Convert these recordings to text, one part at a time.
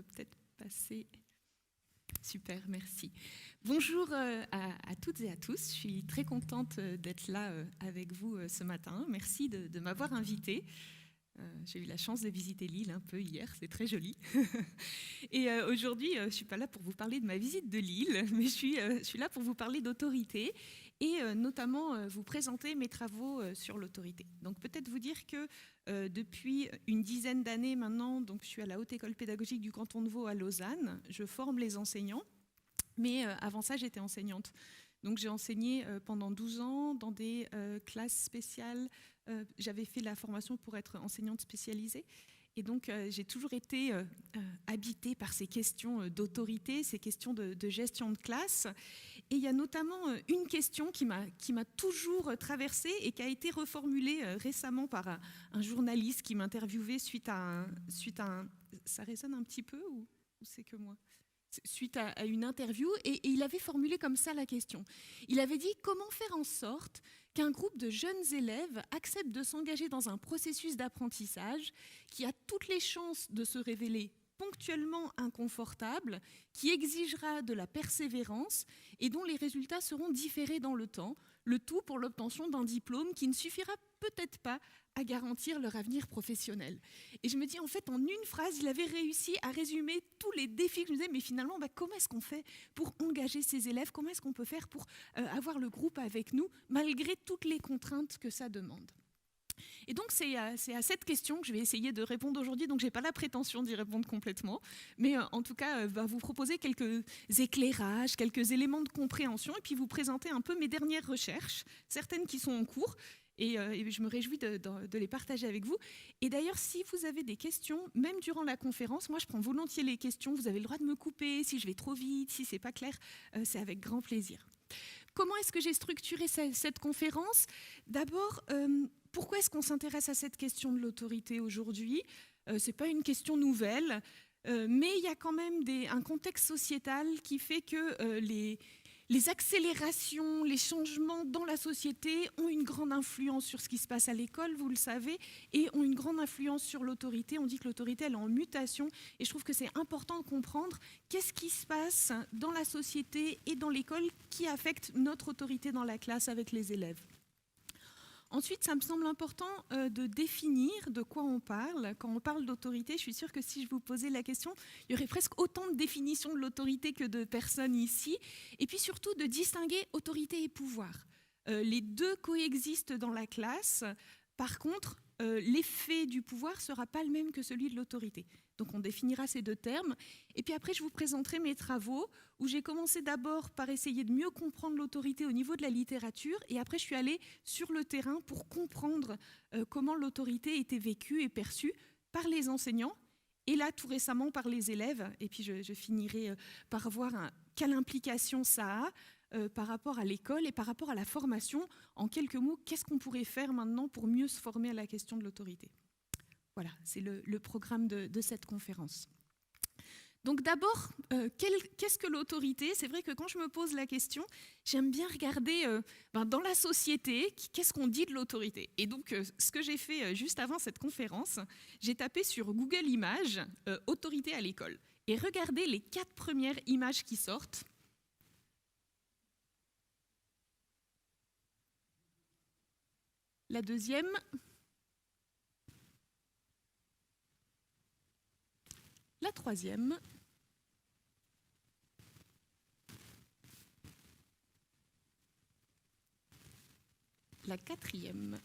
peut peut-être passer. Super, merci. Bonjour à toutes et à tous. Je suis très contente d'être là avec vous ce matin. Merci de m'avoir invitée. J'ai eu la chance de visiter Lille un peu hier, c'est très joli. Et aujourd'hui, je ne suis pas là pour vous parler de ma visite de Lille, mais je suis là pour vous parler d'autorité et notamment vous présenter mes travaux sur l'autorité. Donc peut-être vous dire que depuis une dizaine d'années maintenant, donc je suis à la Haute École pédagogique du canton de Vaud à Lausanne. Je forme les enseignants, mais avant ça, j'étais enseignante. Donc j'ai enseigné pendant 12 ans dans des classes spéciales. J'avais fait la formation pour être enseignante spécialisée. Et donc j'ai toujours été habitée par ces questions d'autorité, ces questions de gestion de classe. Et il y a notamment une question qui m'a toujours traversée et qui a été reformulée récemment par un journaliste qui m'interviewait suite à un... Ça résonne un petit peu ou c'est que moi ? Suite à une interview, et il avait formulé comme ça la question. Il avait dit « Comment faire en sorte qu'un groupe de jeunes élèves accepte de s'engager dans un processus d'apprentissage qui a toutes les chances de se révéler ponctuellement inconfortable, qui exigera de la persévérance et dont les résultats seront différés dans le temps, le tout pour l'obtention d'un diplôme qui ne suffira peut-être pas à garantir leur avenir professionnel. » Et je me dis, en fait, en une phrase, il avait réussi à résumer tous les défis que je me disais, mais finalement, comment est-ce qu'on fait pour engager ces élèves? Comment est-ce qu'on peut faire pour avoir le groupe avec nous, malgré toutes les contraintes que ça demande? Et donc, c'est à cette question que je vais essayer de répondre aujourd'hui. Donc, je n'ai pas la prétention d'y répondre complètement, mais en tout cas, vous proposer quelques éclairages, quelques éléments de compréhension, et puis vous présenter un peu mes dernières recherches, certaines qui sont en cours, et je me réjouis de les partager avec vous. Et d'ailleurs, si vous avez des questions, même durant la conférence, moi, je prends volontiers les questions. Vous avez le droit de me couper si je vais trop vite, si ce n'est pas clair. C'est avec grand plaisir. Comment est-ce que j'ai structuré cette conférence? D'abord, pourquoi est-ce qu'on s'intéresse à cette question de l'autorité aujourd'hui? Ce n'est pas une question nouvelle, mais il y a quand même un contexte sociétal qui fait que les accélérations, les changements dans la société ont une grande influence sur ce qui se passe à l'école, vous le savez, et ont une grande influence sur l'autorité. On dit que l'autorité, elle est en mutation, et je trouve que c'est important de comprendre qu'est-ce qui se passe dans la société et dans l'école qui affecte notre autorité dans la classe avec les élèves. Ensuite, ça me semble important de définir de quoi on parle. Quand on parle d'autorité, je suis sûre que si je vous posais la question, il y aurait presque autant de définitions de l'autorité que de personnes ici. Et puis surtout de distinguer autorité et pouvoir. Les deux coexistent dans la classe. Par contre, l'effet du pouvoir ne sera pas le même que celui de l'autorité. Donc on définira ces deux termes. Et puis après, je vous présenterai mes travaux où j'ai commencé d'abord par essayer de mieux comprendre l'autorité au niveau de la littérature. Et après, je suis allée sur le terrain pour comprendre comment l'autorité était vécue et perçue par les enseignants. Et là, tout récemment, par les élèves. Et puis je finirai par voir quelle implication ça a par rapport à l'école et par rapport à la formation. En quelques mots, qu'est-ce qu'on pourrait faire maintenant pour mieux se former à la question de l'autorité? Voilà, c'est le programme de cette conférence. Donc d'abord, qu'est-ce que l'autorité? C'est vrai que quand je me pose la question, j'aime bien regarder dans la société, qu'est-ce qu'on dit de l'autorité? Et donc, ce que j'ai fait juste avant cette conférence, j'ai tapé sur Google Images « autorité à l'école ». Et regardez les 4 premières images qui sortent. La deuxième. La troisième. La quatrième.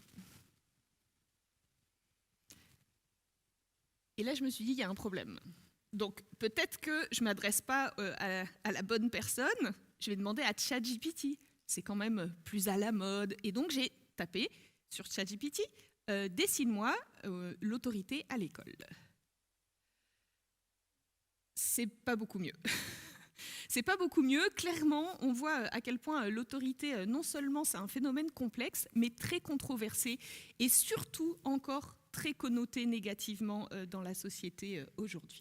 Et là, je me suis dit, il y a un problème. Donc, peut-être que je ne m'adresse pas à la bonne personne. Je vais demander à ChatGPT. C'est quand même plus à la mode. Et donc, j'ai tapé sur ChatGPT, dessine-moi l'autorité à l'école. C'est pas beaucoup mieux. C'est pas beaucoup mieux. Clairement, on voit à quel point l'autorité, non seulement c'est un phénomène complexe, mais très controversé et surtout encore très connoté négativement dans la société aujourd'hui.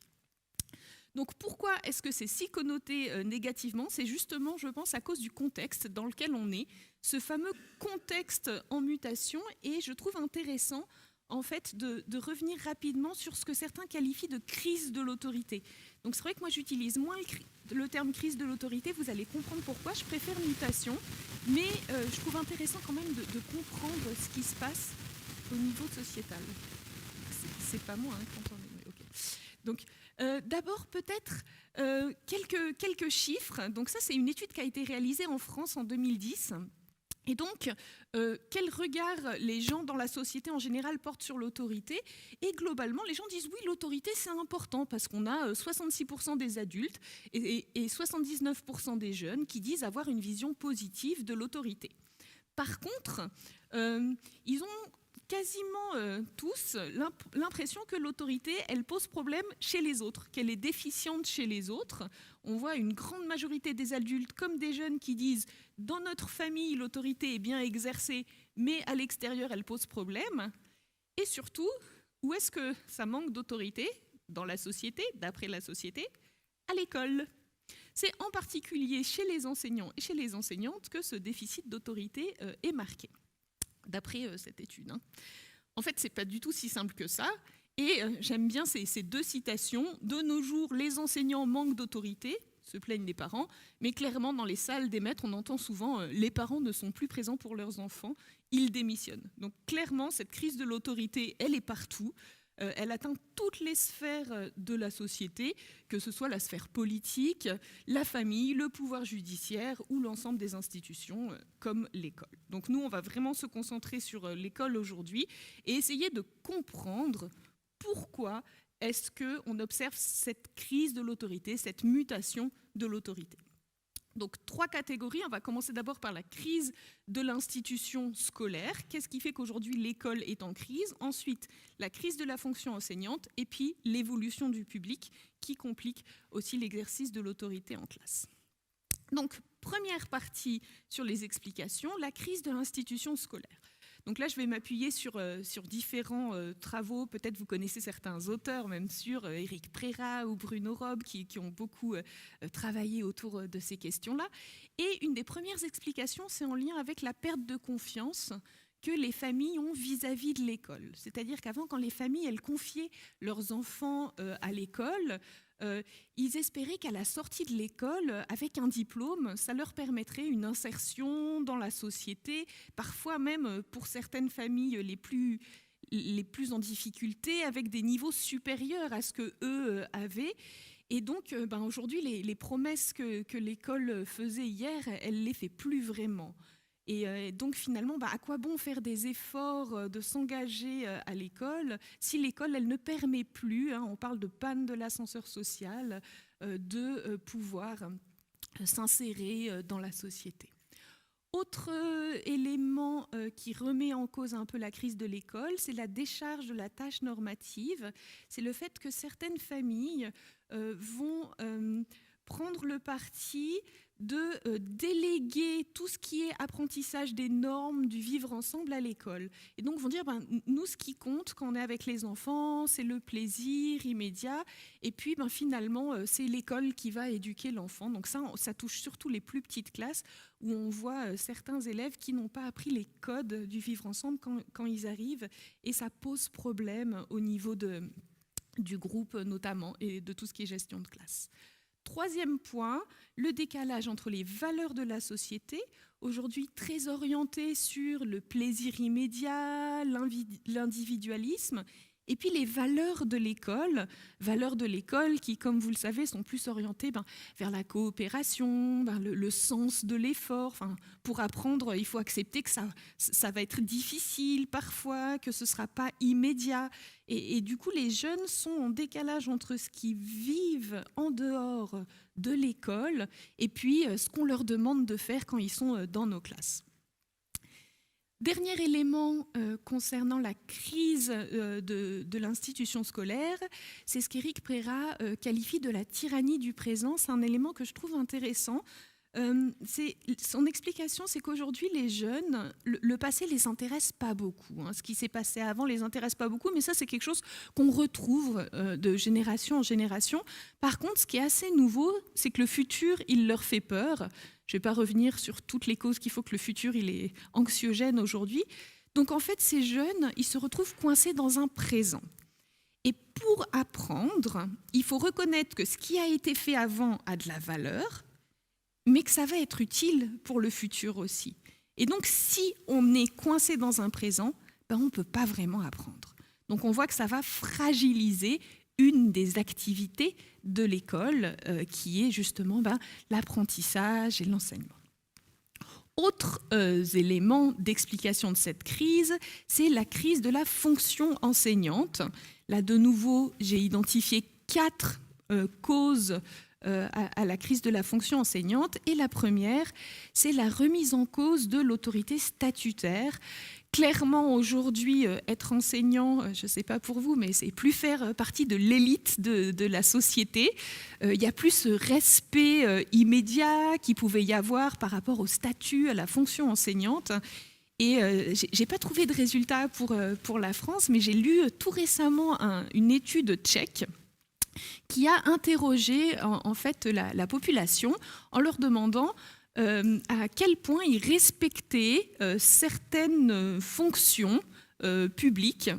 Donc pourquoi est-ce que c'est si connoté négativement? C'est justement, je pense, à cause du contexte dans lequel on est, ce fameux contexte en mutation, et je trouve intéressant en fait, de revenir rapidement sur ce que certains qualifient de crise de l'autorité. Donc c'est vrai que moi j'utilise moins le terme crise de l'autorité, vous allez comprendre pourquoi, je préfère mutation, mais je trouve intéressant quand même de comprendre ce qui se passe au niveau sociétal. C'est pas moi quand on est... Okay. Donc d'abord peut-être quelques chiffres. Donc ça c'est une étude qui a été réalisée en France en 2010. Et donc, quel regard les gens dans la société en général portent sur l'autorité? Et globalement, les gens disent oui, l'autorité c'est important parce qu'on a 66% des adultes et 79% des jeunes qui disent avoir une vision positive de l'autorité. Par contre, ils ont quasiment tous l'impression que l'autorité, elle pose problème chez les autres, qu'elle est déficiente chez les autres. On voit une grande majorité des adultes comme des jeunes qui disent « dans notre famille, l'autorité est bien exercée, mais à l'extérieur, elle pose problème ». Et surtout, où est-ce que ça manque d'autorité dans la société, d'après la société? À l'école. C'est en particulier chez les enseignants et chez les enseignantes que ce déficit d'autorité est marqué, d'après cette étude. En fait, ce n'est pas du tout si simple que ça. Et j'aime bien ces deux citations. De nos jours, les enseignants manquent d'autorité, se plaignent les parents, mais clairement, dans les salles des maîtres, on entend souvent les parents ne sont plus présents pour leurs enfants, ils démissionnent. Donc clairement, cette crise de l'autorité, elle est partout. Elle atteint toutes les sphères de la société, que ce soit la sphère politique, la famille, le pouvoir judiciaire ou l'ensemble des institutions comme l'école. Donc nous, on va vraiment se concentrer sur l'école aujourd'hui et essayer de comprendre pourquoi est-ce qu'on observe cette crise de l'autorité, cette mutation de l'autorité. Donc, 3 catégories. On va commencer d'abord par la crise de l'institution scolaire. Qu'est-ce qui fait qu'aujourd'hui l'école est en crise? Ensuite, la crise de la fonction enseignante. Et puis, l'évolution du public qui complique aussi l'exercice de l'autorité en classe. Donc, première partie sur les explications, la crise de l'institution scolaire. Donc là, je vais m'appuyer sur différents travaux. Peut-être vous connaissez certains auteurs, même sur Éric Prérat ou Bruno Robe, qui ont beaucoup travaillé autour de ces questions-là. Et une des premières explications, c'est en lien avec la perte de confiance que les familles ont vis-à-vis de l'école. C'est-à-dire qu'avant, quand les familles elles confiaient leurs enfants à l'école, ils espéraient qu'à la sortie de l'école, avec un diplôme, ça leur permettrait une insertion dans la société, parfois même pour certaines familles les plus en difficulté, avec des niveaux supérieurs à ce qu'eux avaient. Et donc, aujourd'hui, les promesses que l'école faisait hier, elle ne les fait plus vraiment. Et donc finalement, à quoi bon faire des efforts de s'engager à l'école si l'école, elle ne permet plus, on parle de panne de l'ascenseur social, de pouvoir s'insérer dans la société. Autre élément qui remet en cause un peu la crise de l'école, c'est la décharge de la tâche normative. C'est le fait que certaines familles vont prendre le parti de déléguer tout ce qui est apprentissage des normes, du vivre ensemble à l'école. Et donc, vont dire, nous, ce qui compte quand on est avec les enfants, c'est le plaisir immédiat. Et puis, finalement, c'est l'école qui va éduquer l'enfant. Donc ça touche surtout les plus petites classes où on voit certains élèves qui n'ont pas appris les codes du vivre ensemble quand ils arrivent. Et ça pose problème au niveau du groupe notamment et de tout ce qui est gestion de classe. Troisième point, le décalage entre les valeurs de la société, aujourd'hui très orientées sur le plaisir immédiat, l'individualisme, et puis les valeurs de l'école qui, comme vous le savez, sont plus orientées vers la coopération, le sens de l'effort. Pour apprendre, il faut accepter que ça va être difficile parfois, que ce ne sera pas immédiat. Et du coup, les jeunes sont en décalage entre ce qu'ils vivent en dehors de l'école et puis ce qu'on leur demande de faire quand ils sont dans nos classes. Dernier élément concernant la crise de l'institution scolaire, c'est ce qu'Éric Prérat qualifie de la tyrannie du présent. C'est un élément que je trouve intéressant. Son explication, c'est qu'aujourd'hui, les jeunes, le passé ne les intéresse pas beaucoup. Ce qui s'est passé avant ne les intéresse pas beaucoup, mais ça, c'est quelque chose qu'on retrouve de génération en génération. Par contre, ce qui est assez nouveau, c'est que le futur, il leur fait peur. Je ne vais pas revenir sur toutes les causes qui font que le futur il est anxiogène aujourd'hui. Donc en fait, ces jeunes, ils se retrouvent coincés dans un présent. Et pour apprendre, il faut reconnaître que ce qui a été fait avant a de la valeur, mais que ça va être utile pour le futur aussi. Et donc, si on est coincé dans un présent, on ne peut pas vraiment apprendre. Donc, on voit que ça va fragiliser une des activités de l'école, qui est justement l'apprentissage et l'enseignement. Autres éléments d'explication de cette crise, c'est la crise de la fonction enseignante. Là, de nouveau, j'ai identifié 4 causes à la crise de la fonction enseignante. Et la première, c'est la remise en cause de l'autorité statutaire. Clairement, aujourd'hui, être enseignant, je ne sais pas pour vous, mais c'est plus faire partie de l'élite de la société. Il y a plus ce respect immédiat qu'il pouvait y avoir par rapport au statut, à la fonction enseignante. Et je n'ai pas trouvé de résultat pour la France, mais j'ai lu tout récemment une étude tchèque qui a interrogé en fait la population en leur demandant à quel point ils respectaient certaines fonctions publiques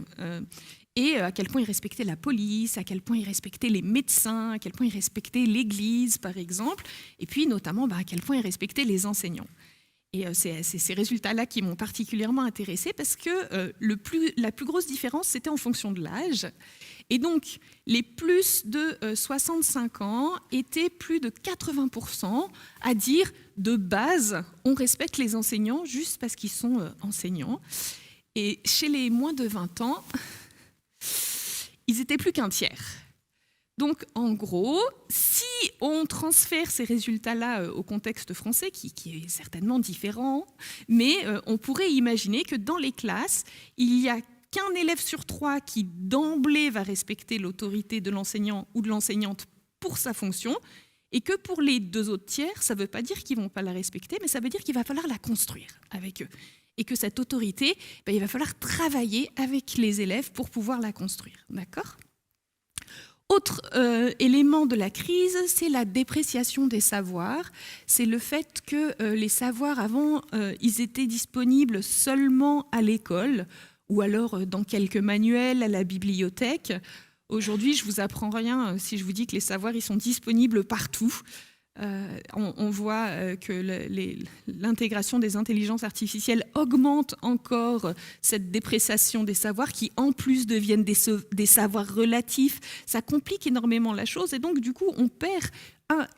et à quel point ils respectaient la police, à quel point ils respectaient les médecins, à quel point ils respectaient l'Église, par exemple, et puis notamment à quel point ils respectaient les enseignants. Et c'est ces résultats-là qui m'ont particulièrement intéressée parce que la plus grosse différence, c'était en fonction de l'âge. Et donc, les plus de 65 ans étaient plus de 80% à dire de base, on respecte les enseignants juste parce qu'ils sont enseignants. Et chez les moins de 20 ans, ils étaient plus qu'un tiers. Donc, en gros, si on transfère ces résultats-là au contexte français, qui est certainement différent, mais on pourrait imaginer que dans les classes, il y a qu'un élève sur 3 qui d'emblée va respecter l'autorité de l'enseignant ou de l'enseignante pour sa fonction, et que pour les 2 autres tiers, ça ne veut pas dire qu'ils ne vont pas la respecter, mais ça veut dire qu'il va falloir la construire avec eux. Et que cette autorité, il va falloir travailler avec les élèves pour pouvoir la construire. D'accord ? Autre élément de la crise, c'est la dépréciation des savoirs. C'est le fait que les savoirs avant, ils étaient disponibles seulement à l'école ou alors dans quelques manuels à la bibliothèque. Aujourd'hui, je ne vous apprends rien si je vous dis que les savoirs ils sont disponibles partout. On voit que l'intégration des intelligences artificielles augmente encore cette dépréciation des savoirs qui, en plus, deviennent des savoirs relatifs. Ça complique énormément la chose et donc, du coup, on perd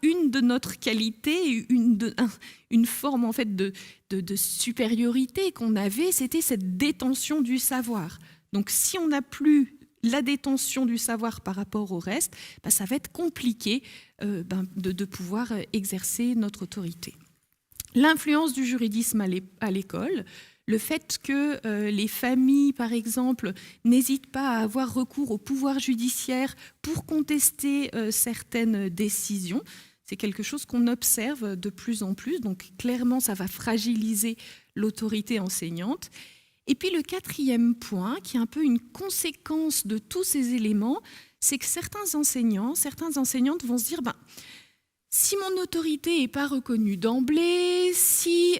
une de notre qualité, une forme en fait de supériorité qu'on avait, c'était cette détention du savoir. Donc, si on n'a plus la détention du savoir par rapport au reste, ça va être compliqué de pouvoir exercer notre autorité. L'influence du juridisme à l'école, le fait que les familles, par exemple, n'hésitent pas à avoir recours au pouvoir judiciaire pour contester certaines décisions, c'est quelque chose qu'on observe de plus en plus. Donc clairement, ça va fragiliser l'autorité enseignante. Et puis le 4e point, qui est un peu une conséquence de tous ces éléments, c'est que certains enseignants, certaines enseignantes vont se dire si mon autorité n'est pas reconnue d'emblée, si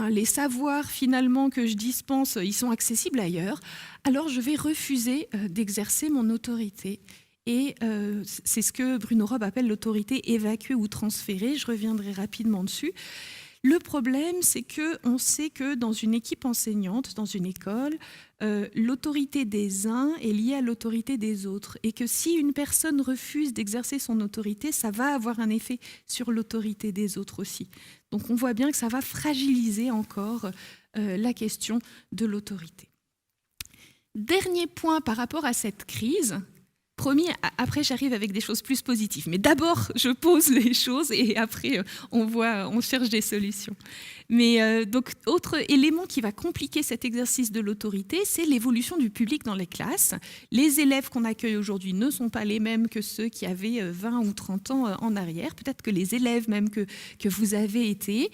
les savoirs finalement que je dispense, ils sont accessibles ailleurs, alors je vais refuser d'exercer mon autorité. Et c'est ce que Bruno Robb appelle l'autorité évacuée ou transférée. Je reviendrai rapidement dessus. Le problème, c'est qu'on sait que dans une équipe enseignante, dans une école, l'autorité des uns est liée à l'autorité des autres. Et que si une personne refuse d'exercer son autorité, ça va avoir un effet sur l'autorité des autres aussi. Donc on voit bien que ça va fragiliser encore la question de l'autorité. Dernier point par rapport à cette crise. Promis, après j'arrive avec des choses plus positives. Mais d'abord, je pose les choses et après, on cherche des solutions. Mais donc, autre élément qui va compliquer cet exercice de l'autorité, c'est l'évolution du public dans les classes. Les élèves qu'on accueille aujourd'hui ne sont pas les mêmes que ceux qui avaient 20 ou 30 ans en arrière. Peut-être que les élèves même que vous avez été.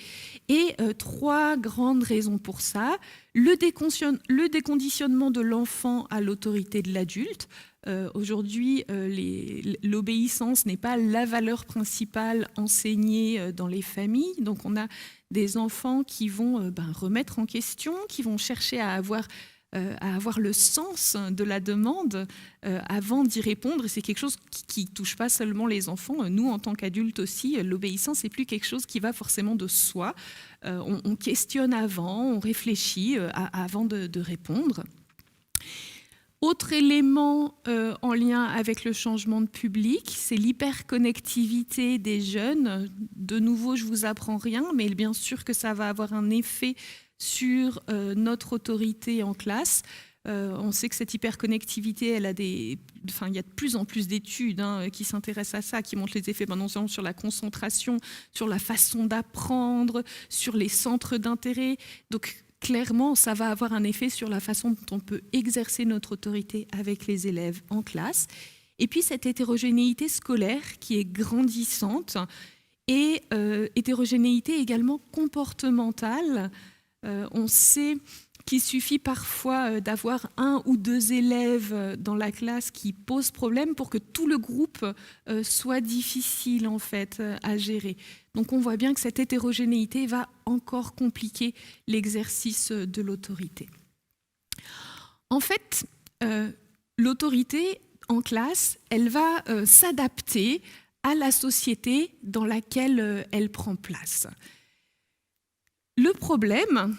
Et 3 grandes raisons pour ça. le déconditionnement de l'enfant à l'autorité de l'adulte. Aujourd'hui, l'obéissance n'est pas la valeur principale enseignée dans les familles. Donc on a des enfants qui vont remettre en question, qui vont chercher à avoir le sens de la demande avant d'y répondre. Et c'est quelque chose qui ne touche pas seulement les enfants. Nous, en tant qu'adultes aussi, l'obéissance n'est plus quelque chose qui va forcément de soi. On questionne avant, on réfléchit avant de répondre. Autre élément en lien avec le changement de public, c'est l'hyperconnectivité des jeunes. De nouveau, je ne vous apprends rien, mais bien sûr que ça va avoir un effet sur notre autorité en classe. On sait que cette hyperconnectivité, il y a de plus en plus d'études qui s'intéressent à ça, qui montrent les effets non seulement sur la concentration, sur la façon d'apprendre, sur les centres d'intérêt. Donc clairement, ça va avoir un effet sur la façon dont on peut exercer notre autorité avec les élèves en classe. Et puis cette hétérogénéité scolaire qui est grandissante et hétérogénéité également comportementale. On sait qu'il suffit parfois d'avoir 1 ou 2 élèves dans la classe qui posent problème pour que tout le groupe soit difficile en fait à gérer. Donc on voit bien que cette hétérogénéité va encore compliquer l'exercice de l'autorité. En fait, l'autorité en classe, elle va s'adapter à la société dans laquelle elle prend place. Le problème,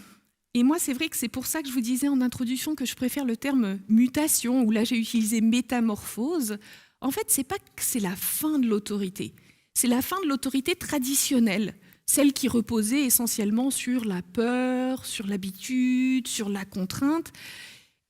et moi c'est vrai que c'est pour ça que je vous disais en introduction que je préfère le terme mutation, ou là j'ai utilisé métamorphose, en fait c'est pas que c'est la fin de l'autorité, c'est la fin de l'autorité traditionnelle, celle qui reposait essentiellement sur la peur, sur l'habitude, sur la contrainte,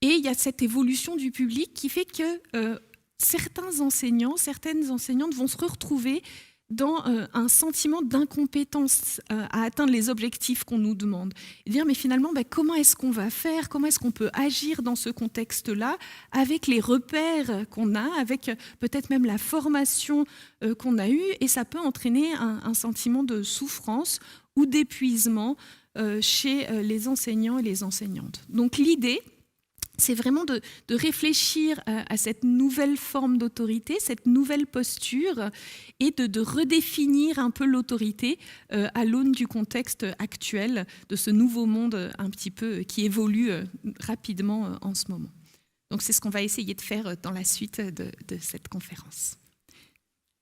et il y a cette évolution du public qui fait que certains enseignants, certaines enseignantes vont se retrouver dans un sentiment d'incompétence à atteindre les objectifs qu'on nous demande. Et dire, mais finalement, comment est-ce qu'on va faire? Comment est-ce qu'on peut agir dans ce contexte-là, avec les repères qu'on a, avec peut-être même la formation qu'on a eue, et ça peut entraîner un sentiment de souffrance ou d'épuisement chez les enseignants et les enseignantes. Donc l'idée, c'est vraiment de réfléchir à cette nouvelle forme d'autorité, cette nouvelle posture, et de redéfinir un peu l'autorité à l'aune du contexte actuel, de ce nouveau monde un petit peu qui évolue rapidement en ce moment. Donc c'est ce qu'on va essayer de faire dans la suite de cette conférence.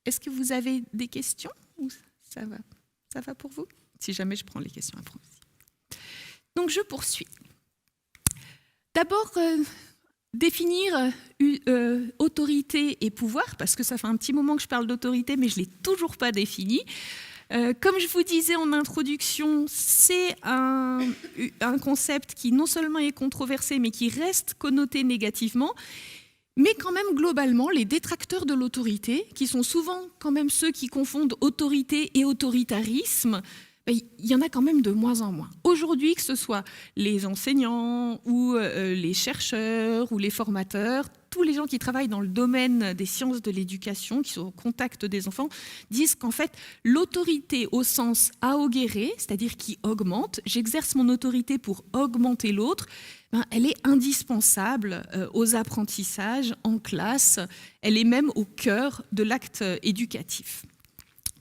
Est-ce que vous avez des questions ou ça va pour vous? Si jamais je prends les questions après aussi. Donc je poursuis. D'abord, définir autorité et pouvoir, parce que ça fait un petit moment que je parle d'autorité, mais je ne l'ai toujours pas défini. Comme je vous disais en introduction, c'est un concept qui non seulement est controversé, mais qui reste connoté négativement. Mais quand même, globalement, les détracteurs de l'autorité, qui sont souvent quand même ceux qui confondent autorité et autoritarisme, il y en a quand même de moins en moins. Aujourd'hui, que ce soit les enseignants ou les chercheurs ou les formateurs, tous les gens qui travaillent dans le domaine des sciences de l'éducation, qui sont au contact des enfants, disent qu'en fait, l'autorité au sens augéré, c'est-à-dire qui augmente, j'exerce mon autorité pour augmenter l'autre, elle est indispensable aux apprentissages en classe, elle est même au cœur de l'acte éducatif.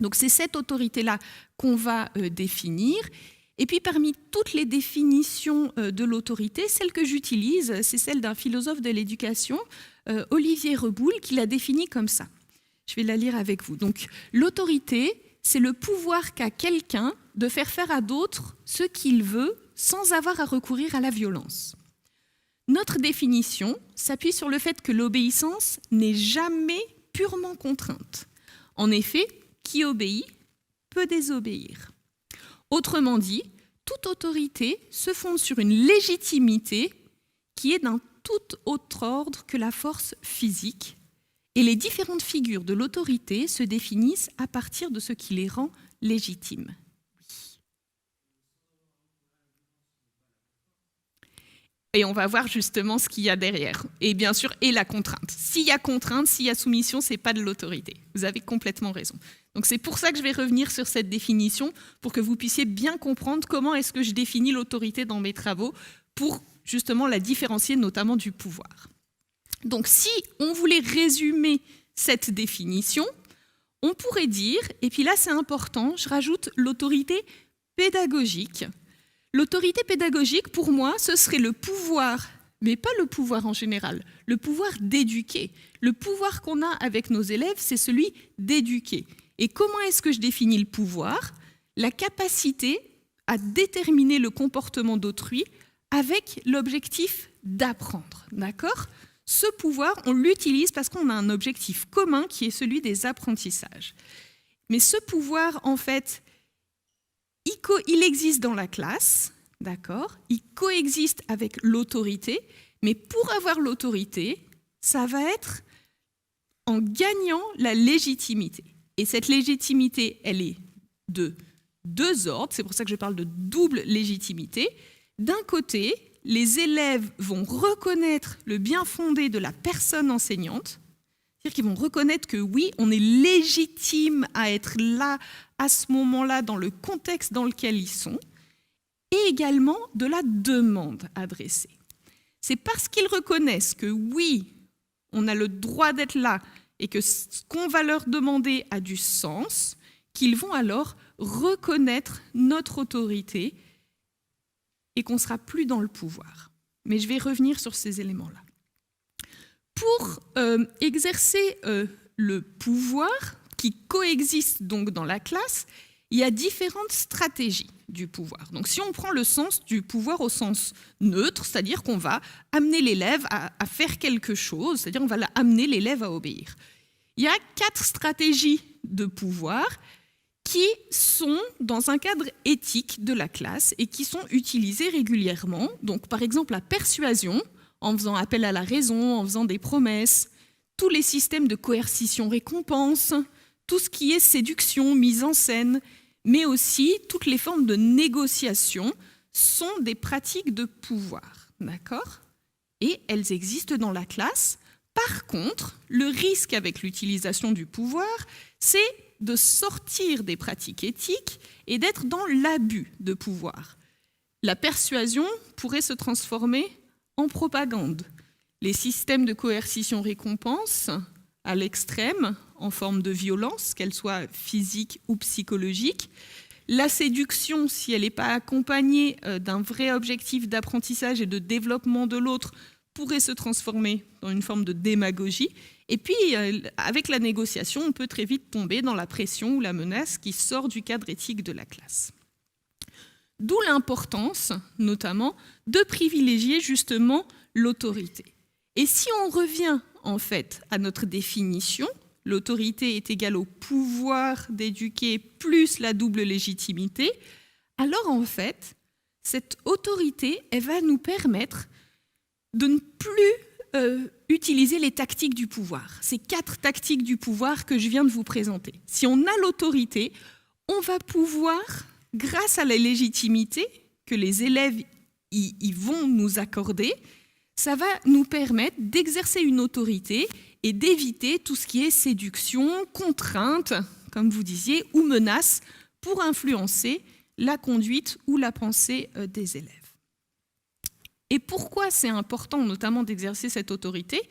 Donc c'est cette autorité-là qu'on va définir. Et puis parmi toutes les définitions de l'autorité, celle que j'utilise, c'est celle d'un philosophe de l'éducation, Olivier Reboul, qui l'a définie comme ça. Je vais la lire avec vous. Donc l'autorité, c'est le pouvoir qu'a quelqu'un de faire faire à d'autres ce qu'il veut sans avoir à recourir à la violence. Notre définition s'appuie sur le fait que l'obéissance n'est jamais purement contrainte. En effet, qui obéit peut désobéir. Autrement dit, toute autorité se fonde sur une légitimité qui est d'un tout autre ordre que la force physique, et les différentes figures de l'autorité se définissent à partir de ce qui les rend légitimes. Et on va voir justement ce qu'il y a derrière. Et bien sûr, et la contrainte. S'il y a contrainte, s'il y a soumission, ce n'est pas de l'autorité. Vous avez complètement raison. Donc c'est pour ça que je vais revenir sur cette définition, pour que vous puissiez bien comprendre comment est-ce que je définis l'autorité dans mes travaux, pour justement la différencier notamment du pouvoir. Donc si on voulait résumer cette définition, on pourrait dire, et puis là c'est important, je rajoute l'autorité pédagogique. L'autorité pédagogique, pour moi, ce serait le pouvoir, mais pas le pouvoir en général, le pouvoir d'éduquer. Le pouvoir qu'on a avec nos élèves, c'est celui d'éduquer. Et comment est-ce que je définis le pouvoir? La capacité à déterminer le comportement d'autrui avec l'objectif d'apprendre, d'accord? Ce pouvoir, on l'utilise parce qu'on a un objectif commun qui est celui des apprentissages. Mais ce pouvoir, en fait, il existe dans la classe, d'accord? Il coexiste avec l'autorité, mais pour avoir l'autorité, ça va être en gagnant la légitimité. Et cette légitimité, elle est de deux ordres, c'est pour ça que je parle de double légitimité. D'un côté, les élèves vont reconnaître le bien fondé de la personne enseignante, c'est-à-dire qu'ils vont reconnaître que oui, on est légitime à être là, à ce moment-là, dans le contexte dans lequel ils sont, et également de la demande adressée. C'est parce qu'ils reconnaissent que oui, on a le droit d'être là et que ce qu'on va leur demander a du sens, qu'ils vont alors reconnaître notre autorité et qu'on ne sera plus dans le pouvoir. Mais je vais revenir sur ces éléments-là. Pour exercer le pouvoir qui coexiste donc dans la classe, il y a différentes stratégies du pouvoir. Donc si on prend le sens du pouvoir au sens neutre, c'est-à-dire qu'on va amener l'élève à faire quelque chose, c'est-à-dire on va amener l'élève à obéir. Il y a 4 stratégies de pouvoir qui sont dans un cadre éthique de la classe et qui sont utilisées régulièrement. Donc par exemple la persuasion, en faisant appel à la raison, en faisant des promesses, tous les systèmes de coercition-récompense, tout ce qui est séduction, mise en scène, mais aussi toutes les formes de négociation sont des pratiques de pouvoir, d'accord? Et elles existent dans la classe. Par contre, le risque avec l'utilisation du pouvoir, c'est de sortir des pratiques éthiques et d'être dans l'abus de pouvoir. La persuasion pourrait se transformer en propagande. Les systèmes de coercition-récompense, à l'extrême, en forme de violence, qu'elle soit physique ou psychologique. La séduction, si elle n'est pas accompagnée d'un vrai objectif d'apprentissage et de développement de l'autre, pourrait se transformer dans une forme de démagogie. Et puis, avec la négociation, on peut très vite tomber dans la pression ou la menace qui sort du cadre éthique de la classe. D'où l'importance, notamment, de privilégier justement l'autorité. Et si on revient, en fait, à notre définition, l'autorité est égale au pouvoir d'éduquer plus la double légitimité, alors en fait, cette autorité, elle va nous permettre de ne plus utiliser les tactiques du pouvoir. Ces 4 tactiques du pouvoir que je viens de vous présenter. Si on a l'autorité, on va pouvoir, grâce à la légitimité que les élèves y vont nous accorder, ça va nous permettre d'exercer une autorité et d'éviter tout ce qui est séduction, contrainte, comme vous disiez, ou menace pour influencer la conduite ou la pensée des élèves. Et pourquoi c'est important notamment d'exercer cette autorité?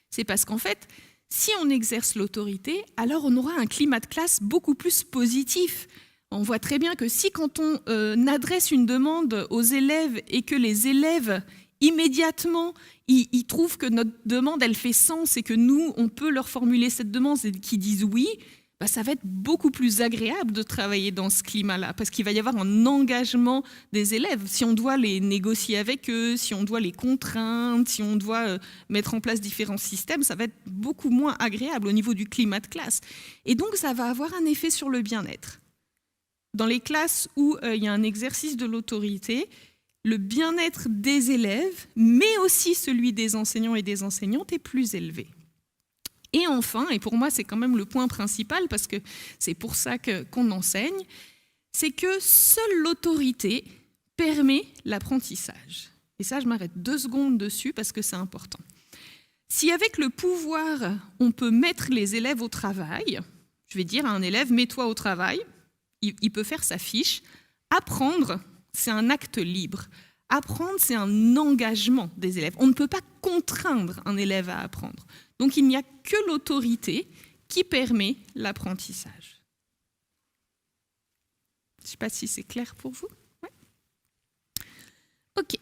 C'est parce qu'en fait, si on exerce l'autorité, alors on aura un climat de classe beaucoup plus positif. On voit très bien que si quand on adresse une demande aux élèves et que les élèves immédiatement, ils trouvent que notre demande, elle fait sens et que nous, on peut leur formuler cette demande et qu'ils disent oui, bah, ça va être beaucoup plus agréable de travailler dans ce climat-là parce qu'il va y avoir un engagement des élèves. Si on doit les négocier avec eux, si on doit les contraindre, si on doit mettre en place différents systèmes, ça va être beaucoup moins agréable au niveau du climat de classe. Et donc, ça va avoir un effet sur le bien-être. Dans les classes où il y a un exercice de l'autorité, le bien-être des élèves, mais aussi celui des enseignants et des enseignantes, est plus élevé. Et enfin, et pour moi c'est quand même le point principal, parce que c'est pour ça qu'on enseigne, c'est que seule l'autorité permet l'apprentissage. Et ça, je m'arrête 2 secondes dessus parce que c'est important. Si avec le pouvoir, on peut mettre les élèves au travail, je vais dire à un élève, mets-toi au travail, il peut faire sa fiche. Apprendre, c'est un acte libre. Apprendre, c'est un engagement des élèves. On ne peut pas contraindre un élève à apprendre. Donc il n'y a que l'autorité qui permet l'apprentissage. Je ne sais pas si c'est clair pour vous. Ouais. Ok.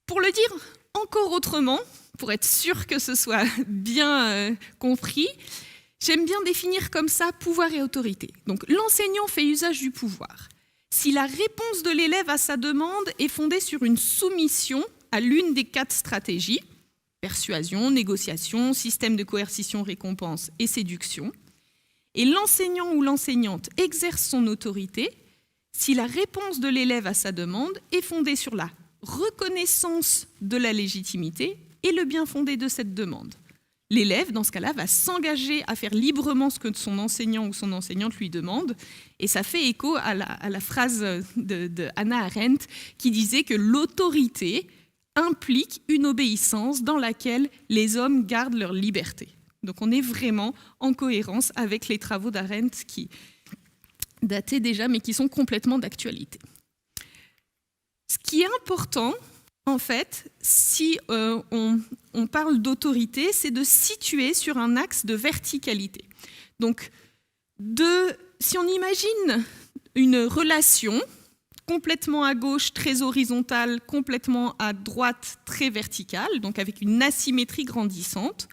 Pour le dire encore autrement, pour être sûr que ce soit bien compris, j'aime bien définir comme ça pouvoir et autorité. Donc l'enseignant fait usage du pouvoir si la réponse de l'élève à sa demande est fondée sur une soumission à l'une des 4 stratégies, persuasion, négociation, système de coercition, récompense et séduction, et l'enseignant ou l'enseignante exerce son autorité si la réponse de l'élève à sa demande est fondée sur la reconnaissance de la légitimité et le bien fondé de cette demande. L'élève, dans ce cas-là, va s'engager à faire librement ce que son enseignant ou son enseignante lui demande. Et ça fait écho à la phrase de Hannah Arendt qui disait que l'autorité implique une obéissance dans laquelle les hommes gardent leur liberté. Donc on est vraiment en cohérence avec les travaux d'Arendt qui dataient déjà, mais qui sont complètement d'actualité. Ce qui est important, en fait, si on parle d'autorité, c'est de situer sur un axe de verticalité. Donc, si on imagine une relation complètement à gauche, très horizontale, complètement à droite, très verticale, donc avec une asymétrie grandissante,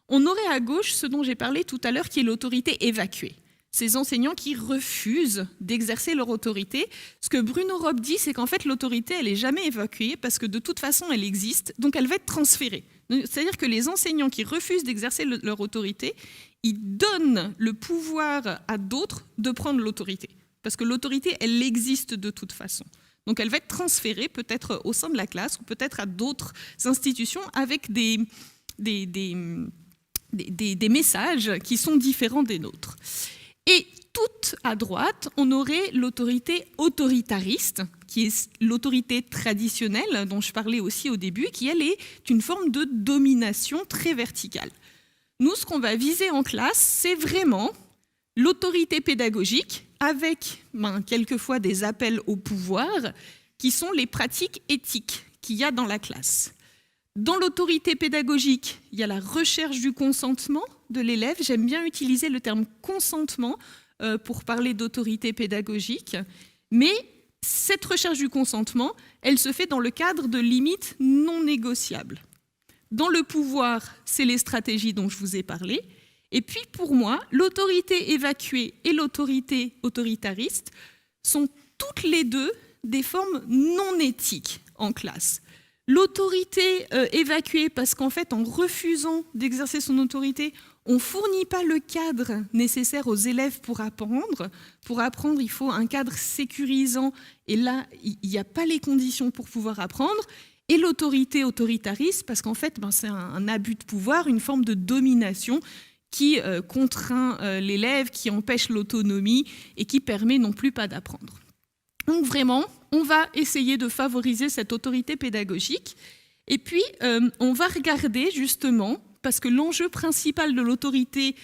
on aurait à gauche ce dont j'ai parlé tout à l'heure, qui est l'autorité évacuée. Ces enseignants qui refusent d'exercer leur autorité. Ce que Bruno Robb dit, c'est qu'en fait, l'autorité, elle n'est jamais évacuée parce que de toute façon, elle existe, donc elle va être transférée. C'est-à-dire que les enseignants qui refusent d'exercer leur autorité, ils donnent le pouvoir à d'autres de prendre l'autorité. Parce que l'autorité, elle existe de toute façon. Donc elle va être transférée peut-être au sein de la classe ou peut-être à d'autres institutions avec des messages qui sont différents des nôtres. Et tout à droite, on aurait l'autorité autoritariste, qui est l'autorité traditionnelle dont je parlais aussi au début, qui elle est une forme de domination très verticale. Nous, ce qu'on va viser en classe, c'est vraiment l'autorité pédagogique avec quelquefois des appels au pouvoir qui sont les pratiques éthiques qu'il y a dans la classe. Dans l'autorité pédagogique, il y a la recherche du consentement de l'élève. J'aime bien utiliser le terme consentement pour parler d'autorité pédagogique, mais cette recherche du consentement, elle se fait dans le cadre de limites non négociables. Dans le pouvoir, c'est les stratégies dont je vous ai parlé. Et puis pour moi, l'autorité évacuée et l'autorité autoritariste sont toutes les deux des formes non éthiques en classe. L'autorité évacuée parce qu'en fait, en refusant d'exercer son autorité, on ne fournit pas le cadre nécessaire aux élèves pour apprendre. Pour apprendre, il faut un cadre sécurisant et là, il n'y a pas les conditions pour pouvoir apprendre. Et l'autorité autoritariste parce qu'en fait, c'est un abus de pouvoir, une forme de domination qui contraint l'élève, qui empêche l'autonomie et qui permet non plus pas d'apprendre. Donc vraiment, on va essayer de favoriser cette autorité pédagogique et puis on va regarder justement, parce que l'enjeu principal de l'autorité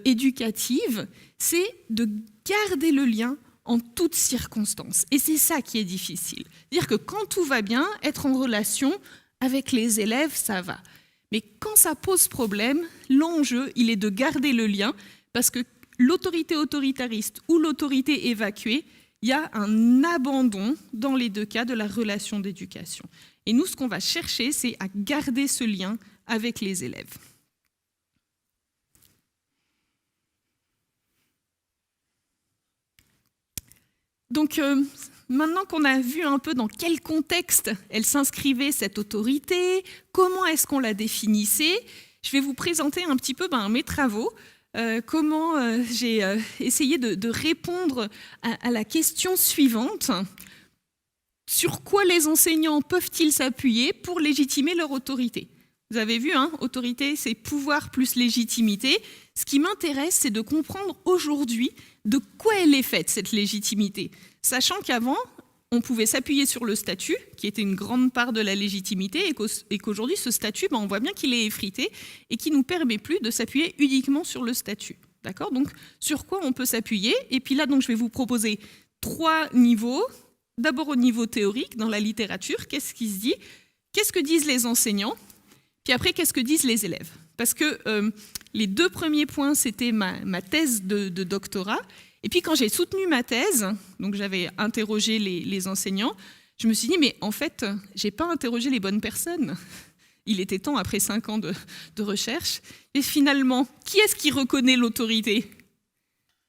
éducative, c'est de garder le lien en toutes circonstances. Et c'est ça qui est difficile. C'est-à-dire que quand tout va bien, être en relation avec les élèves, ça va. Mais quand ça pose problème, l'enjeu, il est de garder le lien, parce que l'autorité autoritariste ou l'autorité évacuée, il y a un abandon dans les deux cas de la relation d'éducation. Et nous, ce qu'on va chercher, c'est à garder ce lien avec les élèves. Donc, maintenant qu'on a vu un peu dans quel contexte elle s'inscrivait, cette autorité, comment est-ce qu'on la définissait, je vais vous présenter un petit peu mes travaux, comment j'ai essayé de répondre à la question suivante. Sur quoi les enseignants peuvent-ils s'appuyer pour légitimer leur autorité ? Vous avez vu, autorité, c'est pouvoir plus légitimité. Ce qui m'intéresse, c'est de comprendre aujourd'hui de quoi elle est faite, cette légitimité. Sachant qu'avant, on pouvait s'appuyer sur le statut, qui était une grande part de la légitimité, et qu'aujourd'hui, ce statut, on voit bien qu'il est effrité et qui ne nous permet plus de s'appuyer uniquement sur le statut. D'accord ? Donc, sur quoi on peut s'appuyer ? Et puis là, donc, je vais vous proposer 3 niveaux, d'abord au niveau théorique, dans la littérature, qu'est-ce qui se dit? Qu'est-ce que disent les enseignants? Puis après, qu'est-ce que disent les élèves? Parce que les 2 premiers points, c'était ma thèse de doctorat. Et puis quand j'ai soutenu ma thèse, donc j'avais interrogé les enseignants, je me suis dit, mais en fait, je n'ai pas interrogé les bonnes personnes. Il était temps, après 5 ans de recherche. Et finalement, qui est-ce qui reconnaît l'autorité?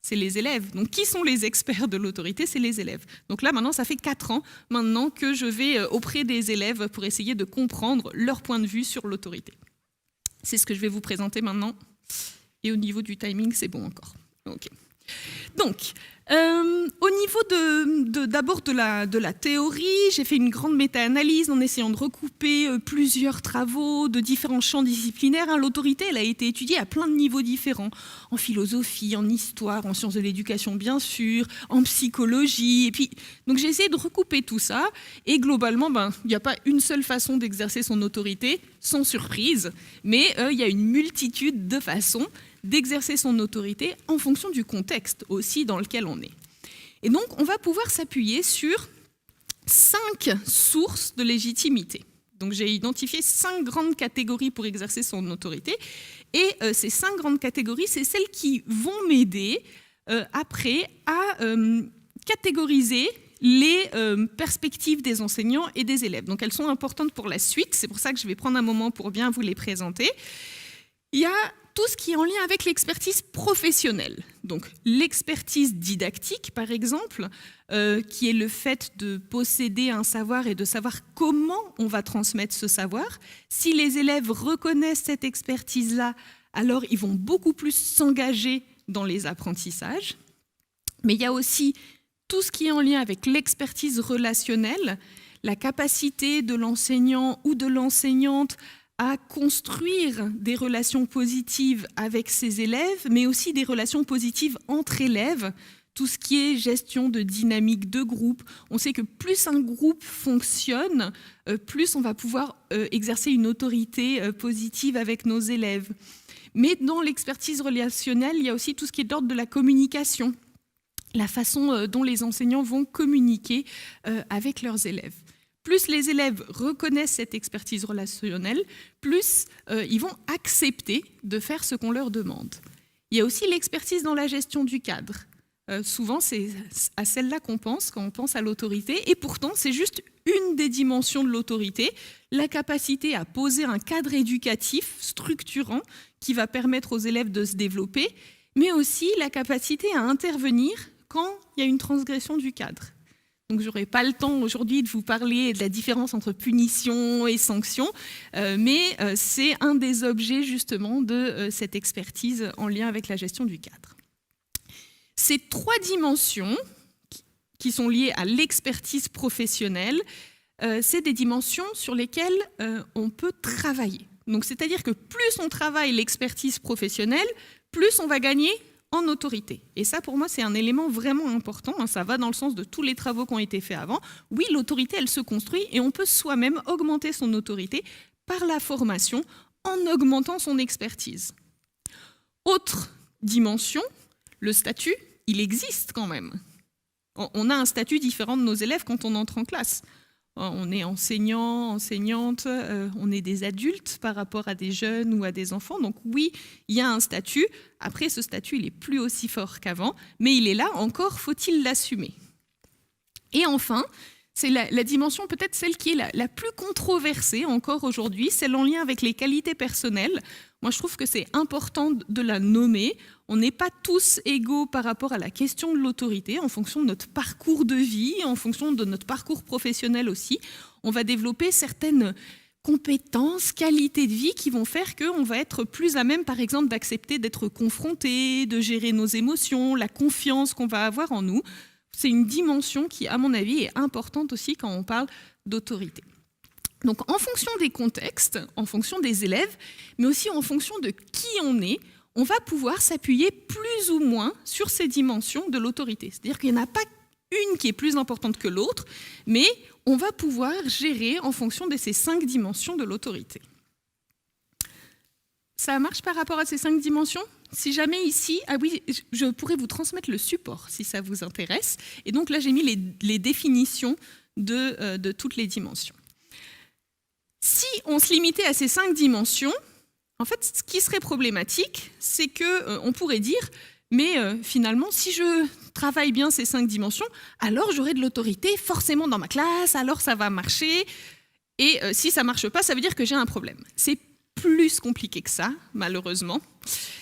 C'est les élèves. Donc, qui sont les experts de l'autorité? C'est les élèves. Donc là, maintenant, ça fait 4 ans maintenant que je vais auprès des élèves pour essayer de comprendre leur point de vue sur l'autorité. C'est ce que je vais vous présenter maintenant. Et au niveau du timing, c'est bon encore. Okay. Donc, au niveau d'abord de la théorie, j'ai fait une grande méta-analyse en essayant de recouper plusieurs travaux de différents champs disciplinaires. L'autorité, elle a été étudiée à plein de niveaux différents, en philosophie, en histoire, en sciences de l'éducation bien sûr, en psychologie. Et puis, donc j'ai essayé de recouper tout ça. Et globalement, il n'y a pas une seule façon d'exercer son autorité, sans surprise, mais il y a une multitude de façons d'exercer son autorité en fonction du contexte aussi dans lequel on est. Et donc, on va pouvoir s'appuyer sur 5 sources de légitimité. Donc, j'ai identifié 5 grandes catégories pour exercer son autorité. Et ces 5 grandes catégories, c'est celles qui vont m'aider après à catégoriser les perspectives des enseignants et des élèves. Donc, elles sont importantes pour la suite. C'est pour ça que je vais prendre un moment pour bien vous les présenter. Il y a tout ce qui est en lien avec l'expertise professionnelle. Donc l'expertise didactique, par exemple, qui est le fait de posséder un savoir et de savoir comment on va transmettre ce savoir. Si les élèves reconnaissent cette expertise-là, alors ils vont beaucoup plus s'engager dans les apprentissages. Mais il y a aussi tout ce qui est en lien avec l'expertise relationnelle, la capacité de l'enseignant ou de l'enseignante à construire des relations positives avec ses élèves, mais aussi des relations positives entre élèves, tout ce qui est gestion de dynamique de groupe. On sait que plus un groupe fonctionne, plus on va pouvoir exercer une autorité positive avec nos élèves. Mais dans l'expertise relationnelle, il y a aussi tout ce qui est d'ordre de la communication, la façon dont les enseignants vont communiquer avec leurs élèves. Plus les élèves reconnaissent cette expertise relationnelle, plus ils vont accepter de faire ce qu'on leur demande. Il y a aussi l'expertise dans la gestion du cadre. Souvent, c'est à celle-là qu'on pense quand on pense à l'autorité, et pourtant, c'est juste une des dimensions de l'autorité, la capacité à poser un cadre éducatif structurant qui va permettre aux élèves de se développer, mais aussi la capacité à intervenir quand il y a une transgression du cadre. Donc, je n'aurai pas le temps aujourd'hui de vous parler de la différence entre punition et sanction, mais c'est un des objets justement de cette expertise en lien avec la gestion du cadre. Ces 3 dimensions qui sont liées à l'expertise professionnelle, c'est des dimensions sur lesquelles on peut travailler. Donc, c'est-à-dire que plus on travaille l'expertise professionnelle, plus on va gagner en autorité. Et ça, pour moi, c'est un élément vraiment important. Ça va dans le sens de tous les travaux qui ont été faits avant. Oui, l'autorité, elle se construit et on peut soi-même augmenter son autorité par la formation en augmentant son expertise. Autre dimension, le statut, il existe quand même. On a un statut différent de nos élèves quand on entre en classe. On est enseignant, enseignante, on est des adultes par rapport à des jeunes ou à des enfants. Donc oui, il y a un statut. Après, ce statut, il n'est plus aussi fort qu'avant, mais il est là, encore faut-il l'assumer. Et enfin, c'est la dimension peut-être celle qui est la plus controversée encore aujourd'hui, celle en lien avec les qualités personnelles. Moi, je trouve que c'est important de la nommer. On n'est pas tous égaux par rapport à la question de l'autorité, en fonction de notre parcours de vie, en fonction de notre parcours professionnel aussi. On va développer certaines compétences, qualités de vie qui vont faire qu'on va être plus à même, par exemple, d'accepter d'être confronté, de gérer nos émotions, la confiance qu'on va avoir en nous. C'est une dimension qui, à mon avis, est importante aussi quand on parle d'autorité. Donc, en fonction des contextes, en fonction des élèves, mais aussi en fonction de qui on est, on va pouvoir s'appuyer plus ou moins sur ces dimensions de l'autorité. C'est-à-dire qu'il n'y en a pas une qui est plus importante que l'autre, mais on va pouvoir gérer en fonction de ces 5 dimensions de l'autorité. Ça marche par rapport à ces 5 dimensions? si jamais ici, ah oui, je pourrais vous transmettre le support si ça vous intéresse. Et donc là, j'ai mis les définitions de toutes les dimensions. Si on se limitait à ces 5 dimensions, en fait, ce qui serait problématique, c'est qu'on pourrait dire, mais finalement, si je travaille bien ces 5 dimensions, alors j'aurai de l'autorité forcément dans ma classe, alors ça va marcher. Et si ça ne marche pas, ça veut dire que j'ai un problème. C'est plus compliqué que ça, malheureusement.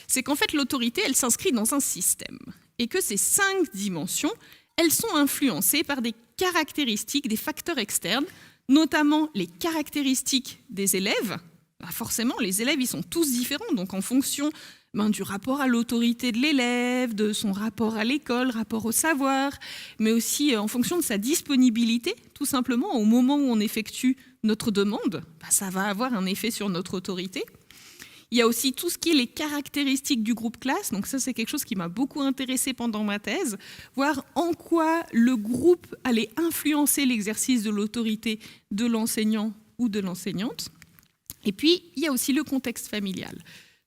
C'est qu'en fait, l'autorité, elle s'inscrit dans un système. Et que ces 5 dimensions, elles sont influencées par des caractéristiques, des facteurs externes, notamment les caractéristiques des élèves. Forcément, les élèves, ils sont tous différents. Donc, en fonction du rapport à l'autorité de l'élève, de son rapport à l'école, rapport au savoir, mais aussi en fonction de sa disponibilité, tout simplement, au moment où on effectue notre demande, ça va avoir un effet sur notre autorité. Il y a aussi tout ce qui est les caractéristiques du groupe classe. Donc ça, c'est quelque chose qui m'a beaucoup intéressée pendant ma thèse, voir en quoi le groupe allait influencer l'exercice de l'autorité de l'enseignant ou de l'enseignante. Et puis, il y a aussi le contexte familial.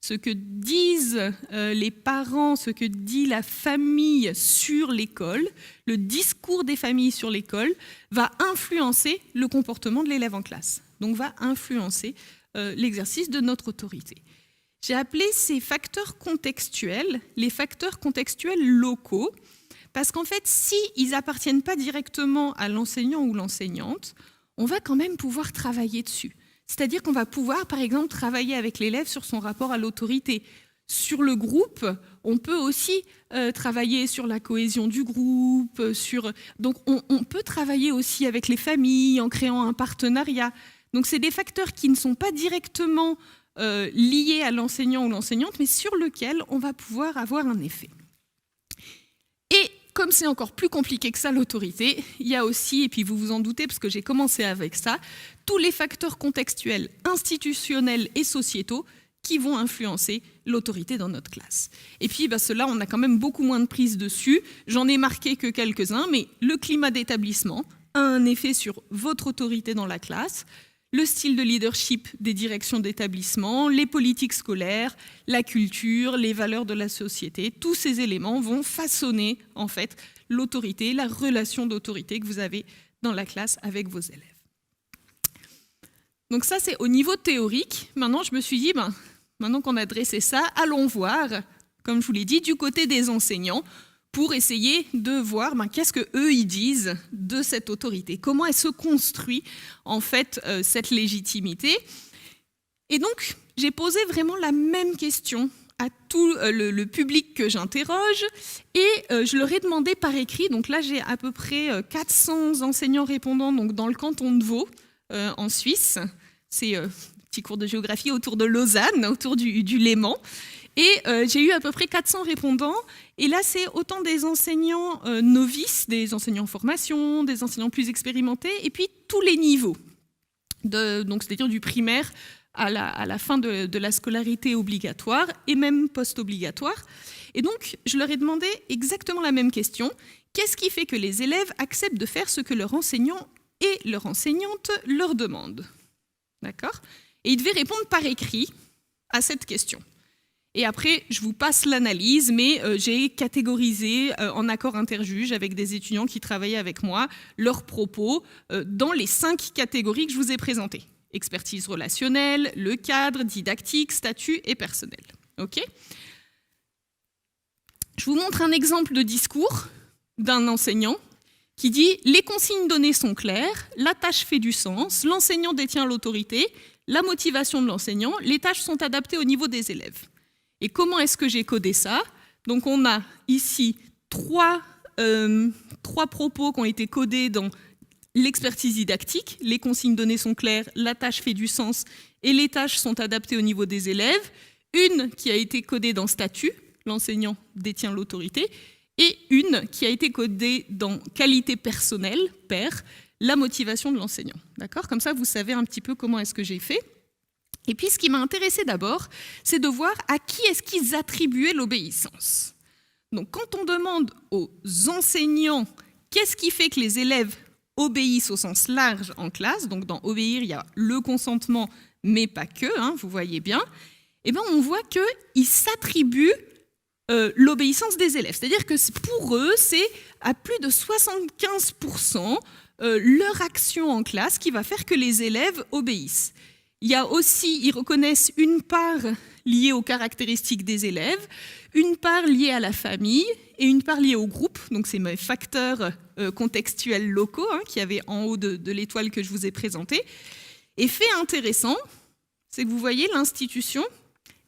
Ce que disent les parents, ce que dit la famille sur l'école, le discours des familles sur l'école va influencer le comportement de l'élève en classe. Donc va influencer l'exercice de notre autorité. J'ai appelé ces facteurs contextuels les facteurs contextuels locaux, parce qu'en fait, s'ils n'appartiennent pas directement à l'enseignant ou l'enseignante, on va quand même pouvoir travailler dessus. C'est-à-dire qu'on va pouvoir, par exemple, travailler avec l'élève sur son rapport à l'autorité. Sur le groupe, on peut aussi travailler sur la cohésion du groupe. Donc, on peut travailler aussi avec les familles en créant un partenariat. Donc, c'est des facteurs qui ne sont pas directement liés à l'enseignant ou l'enseignante, mais sur lesquels on va pouvoir avoir un effet. Et comme c'est encore plus compliqué que ça, l'autorité, il y a aussi, et puis vous vous en doutez parce que j'ai commencé avec ça, tous les facteurs contextuels, institutionnels et sociétaux qui vont influencer l'autorité dans notre classe. Et puis ceux-là, on a quand même beaucoup moins de prise dessus. J'en ai marqué que quelques-uns, mais le climat d'établissement a un effet sur votre autorité dans la classe, le style de leadership des directions d'établissement, les politiques scolaires, la culture, les valeurs de la société, tous ces éléments vont façonner en fait l'autorité, la relation d'autorité que vous avez dans la classe avec vos élèves. Donc ça, c'est au niveau théorique. Maintenant, je me suis dit, maintenant qu'on a dressé ça, allons voir, comme je vous l'ai dit, du côté des enseignants, pour essayer de voir qu'est-ce qu'eux ils disent de cette autorité, comment elle se construit en fait cette légitimité. Et donc, j'ai posé vraiment la même question à tout le public que j'interroge et je leur ai demandé par écrit, donc là j'ai à peu près 400 enseignants répondants donc dans le canton de Vaud en Suisse, c'est un petit cours de géographie autour de Lausanne, autour du Léman. Et j'ai eu à peu près 400 répondants. Et là, c'est autant des enseignants novices, des enseignants en formation, des enseignants plus expérimentés, et puis tous les niveaux. Donc, c'est-à-dire du primaire à la fin de la scolarité obligatoire et même post-obligatoire. Et donc, je leur ai demandé exactement la même question. Qu'est-ce qui fait que les élèves acceptent de faire ce que leur enseignant et leur enseignante leur demandent ? D'accord ? Et ils devaient répondre par écrit à cette question. Et après, je vous passe l'analyse, mais j'ai catégorisé en accord interjuge avec des étudiants qui travaillaient avec moi leurs propos dans les 5 catégories que je vous ai présentées. Expertise relationnelle, le cadre, didactique, statut et personnel. Okay ? Je vous montre un exemple de discours d'un enseignant qui dit « Les consignes données sont claires, la tâche fait du sens, l'enseignant détient l'autorité, la motivation de l'enseignant, les tâches sont adaptées au niveau des élèves. » Et comment est-ce que j'ai codé ça ? Donc on a ici trois propos qui ont été codés dans l'expertise didactique. Les consignes données sont claires, la tâche fait du sens et les tâches sont adaptées au niveau des élèves. Une qui a été codée dans statut, l'enseignant détient l'autorité, et une qui a été codée dans qualité personnelle, pair, la motivation de l'enseignant. D'accord ? Comme ça, vous savez un petit peu comment est-ce que j'ai fait. Et puis, ce qui m'a intéressé d'abord, c'est de voir à qui est-ce qu'ils attribuaient l'obéissance. Donc, quand on demande aux enseignants qu'est-ce qui fait que les élèves obéissent au sens large en classe, donc dans obéir, il y a le consentement, mais pas que, vous voyez bien, on voit qu'ils s'attribuent l'obéissance des élèves. C'est-à-dire que pour eux, c'est à plus de 75% leur action en classe qui va faire que les élèves obéissent. Il y a aussi, ils reconnaissent une part liée aux caractéristiques des élèves, une part liée à la famille et une part liée au groupe. Donc c'est mes facteurs contextuels locaux qui avaient en haut de l'étoile que je vous ai présentée. Et fait intéressant, c'est que vous voyez l'institution,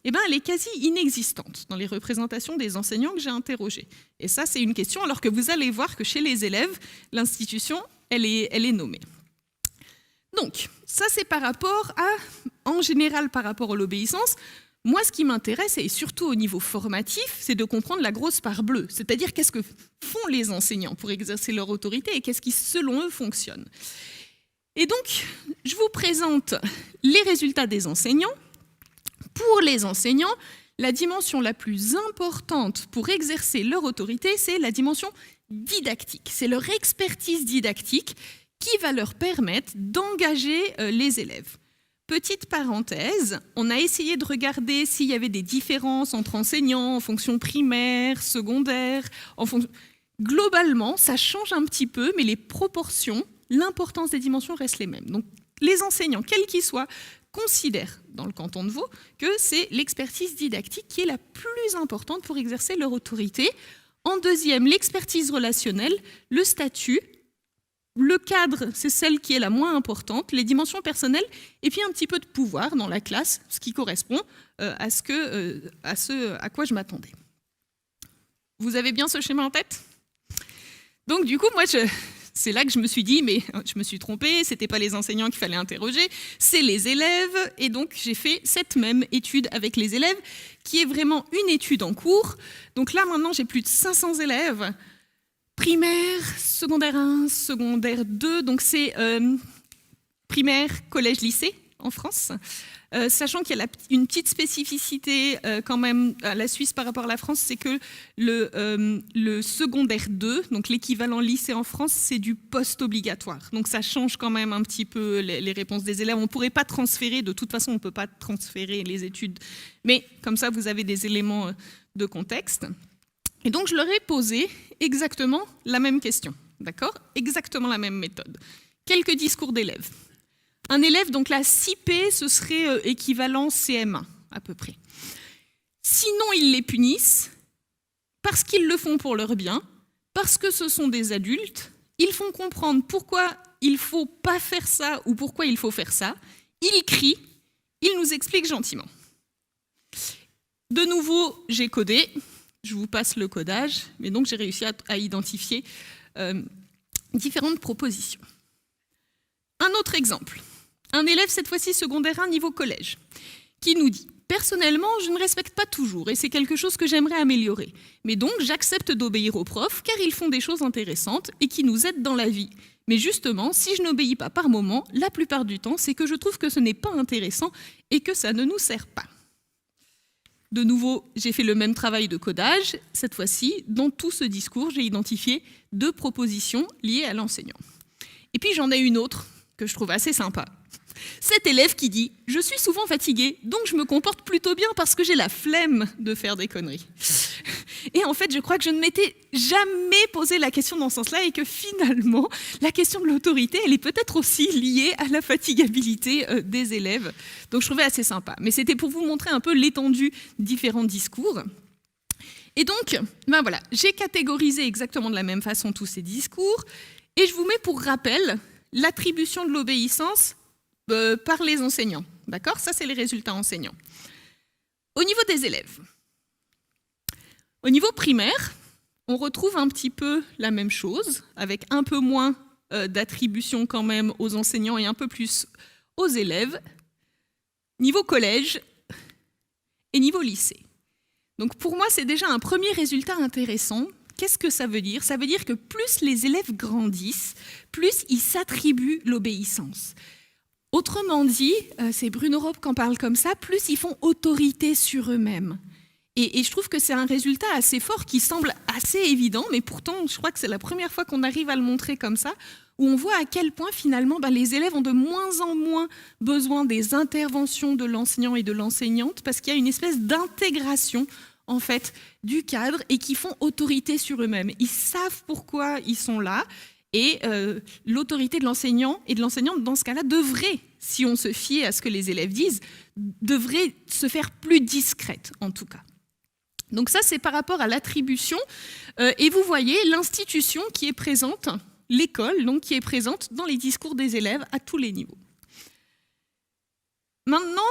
elle est quasi inexistante dans les représentations des enseignants que j'ai interrogés. Et ça, c'est une question, alors que vous allez voir que chez les élèves, l'institution, elle est nommée. Donc, ça, c'est par rapport en général, par rapport à l'obéissance. Moi, ce qui m'intéresse, et surtout au niveau formatif, c'est de comprendre la grosse part bleue. C'est-à-dire, qu'est-ce que font les enseignants pour exercer leur autorité et qu'est-ce qui, selon eux, fonctionne. Et donc, je vous présente les résultats des enseignants. Pour les enseignants, la dimension la plus importante pour exercer leur autorité, c'est la dimension didactique. C'est leur expertise didactique qui va leur permettre d'engager les élèves. Petite parenthèse, on a essayé de regarder s'il y avait des différences entre enseignants en fonction primaire, secondaire. Globalement, ça change un petit peu, mais les proportions, l'importance des dimensions restent les mêmes. Donc, les enseignants, quels qu'ils soient, considèrent dans le canton de Vaud que c'est l'expertise didactique qui est la plus importante pour exercer leur autorité. En deuxième, l'expertise relationnelle, le statut. Le cadre, c'est celle qui est la moins importante, les dimensions personnelles, et puis un petit peu de pouvoir dans la classe, ce qui correspond à ce à quoi je m'attendais. Vous avez bien ce schéma en tête ? Donc du coup, moi, c'est là que je me suis dit, mais je me suis trompée, ce n'était pas les enseignants qu'il fallait interroger, c'est les élèves, et donc j'ai fait cette même étude avec les élèves, qui est vraiment une étude en cours. Donc là, maintenant, j'ai plus de 500 élèves, primaire, secondaire 1, secondaire 2, donc c'est primaire, collège, lycée en France, sachant qu'il y a une petite spécificité quand même à la Suisse par rapport à la France, c'est que le secondaire 2, donc l'équivalent lycée en France, c'est du post-obligatoire. Donc ça change quand même un petit peu les réponses des élèves. On ne pourrait pas transférer, de toute façon on ne peut pas transférer les études, mais comme ça vous avez des éléments de contexte. Et donc, je leur ai posé exactement la même question, d'accord ? Exactement la même méthode. Quelques discours d'élèves. Un élève, donc la 6P, ce serait équivalent CM1, à peu près. Sinon, ils les punissent parce qu'ils le font pour leur bien, parce que ce sont des adultes, ils font comprendre pourquoi il ne faut pas faire ça ou pourquoi il faut faire ça, ils crient, ils nous expliquent gentiment. De nouveau, j'ai codé. Je vous passe le codage, mais donc j'ai réussi à identifier différentes propositions. Un autre exemple, un élève, cette fois-ci secondaire 1, niveau collège, qui nous dit « Personnellement, je ne respecte pas toujours et c'est quelque chose que j'aimerais améliorer. Mais donc, j'accepte d'obéir aux profs car ils font des choses intéressantes et qui nous aident dans la vie. Mais justement, si je n'obéis pas par moment, la plupart du temps, c'est que je trouve que ce n'est pas intéressant et que ça ne nous sert pas. » De nouveau, j'ai fait le même travail de codage. Cette fois-ci, dans tout ce discours, j'ai identifié 2 propositions liées à l'enseignant. Et puis, j'en ai une autre que je trouve assez sympa. Cet élève qui dit « Je suis souvent fatigué, donc je me comporte plutôt bien parce que j'ai la flemme de faire des conneries. » Et en fait, je crois que je ne m'étais jamais posé la question dans ce sens-là et que finalement, la question de l'autorité, elle est peut-être aussi liée à la fatigabilité des élèves. Donc je trouvais assez sympa. Mais c'était pour vous montrer un peu l'étendue des différents discours. Et donc, voilà, j'ai catégorisé exactement de la même façon tous ces discours et je vous mets pour rappel l'attribution de l'obéissance par les enseignants. D'accord ? Ça, c'est les résultats enseignants. Au niveau des élèves, au niveau primaire, on retrouve un petit peu la même chose, avec un peu moins d'attribution quand même aux enseignants et un peu plus aux élèves. Niveau collège et niveau lycée. Donc pour moi, c'est déjà un premier résultat intéressant. Qu'est-ce que ça veut dire ? Ça veut dire que plus les élèves grandissent, plus ils s'attribuent l'obéissance. Autrement dit, c'est Bruno Ropp qui en parle comme ça, plus ils font autorité sur eux-mêmes. Et je trouve que c'est un résultat assez fort qui semble assez évident, mais pourtant, je crois que c'est la première fois qu'on arrive à le montrer comme ça, où on voit à quel point finalement les élèves ont de moins en moins besoin des interventions de l'enseignant et de l'enseignante, parce qu'il y a une espèce d'intégration en fait, du cadre et qui font autorité sur eux-mêmes. Ils savent pourquoi ils sont là et l'autorité de l'enseignant et de l'enseignante, dans ce cas-là, devrait, si on se fie à ce que les élèves disent, devrait se faire plus discrète, en tout cas. Donc ça, c'est par rapport à l'attribution. Et vous voyez l'institution qui est présente, l'école, donc qui est présente dans les discours des élèves à tous les niveaux. Maintenant,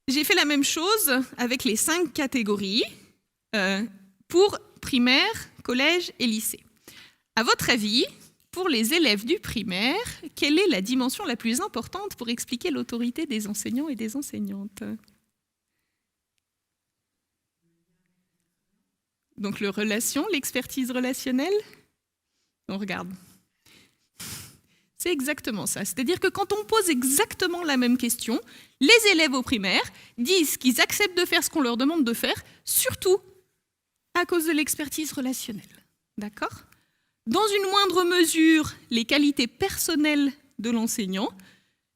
j'ai fait la même chose avec les 5 catégories pour primaire, collège et lycée. À votre avis, pour les élèves du primaire, quelle est la dimension la plus importante pour expliquer l'autorité des enseignants et des enseignantes ? Donc le relation, l'expertise relationnelle, on regarde. C'est exactement ça. C'est-à-dire que quand on pose exactement la même question, les élèves au primaire disent qu'ils acceptent de faire ce qu'on leur demande de faire, surtout à cause de l'expertise relationnelle. D'accord ? Dans une moindre mesure, les qualités personnelles de l'enseignant,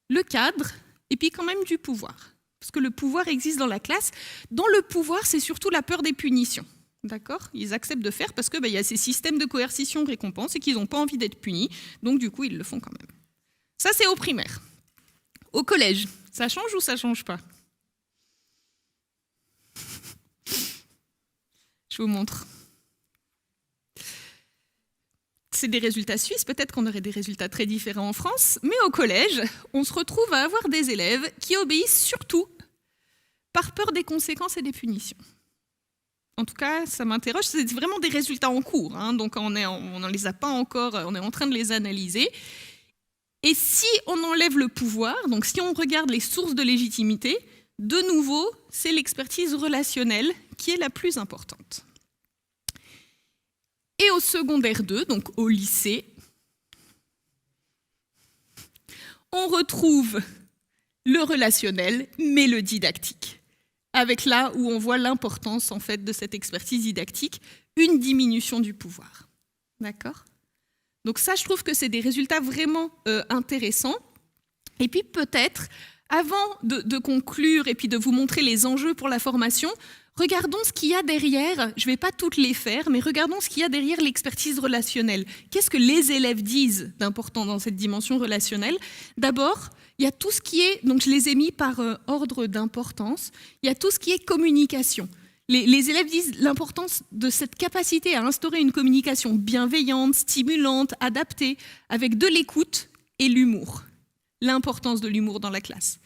le cadre, et puis quand même du pouvoir. Parce que le pouvoir existe dans la classe. Dans le pouvoir, c'est surtout la peur des punitions. D'accord ? Ils acceptent de faire parce qu'il y a ces systèmes de coercition-récompense et qu'ils n'ont pas envie d'être punis. Donc, du coup, ils le font quand même. Ça, c'est au primaire. Au collège, ça change ou ça ne change pas ? Je vous montre. C'est des résultats suisses. Peut-être qu'on aurait des résultats très différents en France. Mais au collège, on se retrouve à avoir des élèves qui obéissent surtout par peur des conséquences et des punitions. En tout cas, ça m'interroge, c'est vraiment des résultats en cours, hein, donc on n'en les a pas encore, on est en train de les analyser. Et si on enlève le pouvoir, donc si on regarde les sources de légitimité, de nouveau, c'est l'expertise relationnelle qui est la plus importante. Et au secondaire 2, donc au lycée, on retrouve le relationnel, mais le didactique. Avec là où on voit l'importance en fait de cette expertise didactique, une diminution du pouvoir. D'accord ? Donc ça, je trouve que c'est des résultats vraiment intéressants. Et puis peut-être, avant de conclure et puis de vous montrer les enjeux pour la formation, regardons ce qu'il y a derrière, je ne vais pas toutes les faire, mais regardons ce qu'il y a derrière l'expertise relationnelle. Qu'est-ce que les élèves disent d'important dans cette dimension relationnelle ? D'abord, il y a tout ce qui est, donc je les ai mis par ordre d'importance, il y a tout ce qui est communication. Les élèves disent l'importance de cette capacité à instaurer une communication bienveillante, stimulante, adaptée, avec de l'écoute et l'humour. L'importance de l'humour dans la classe.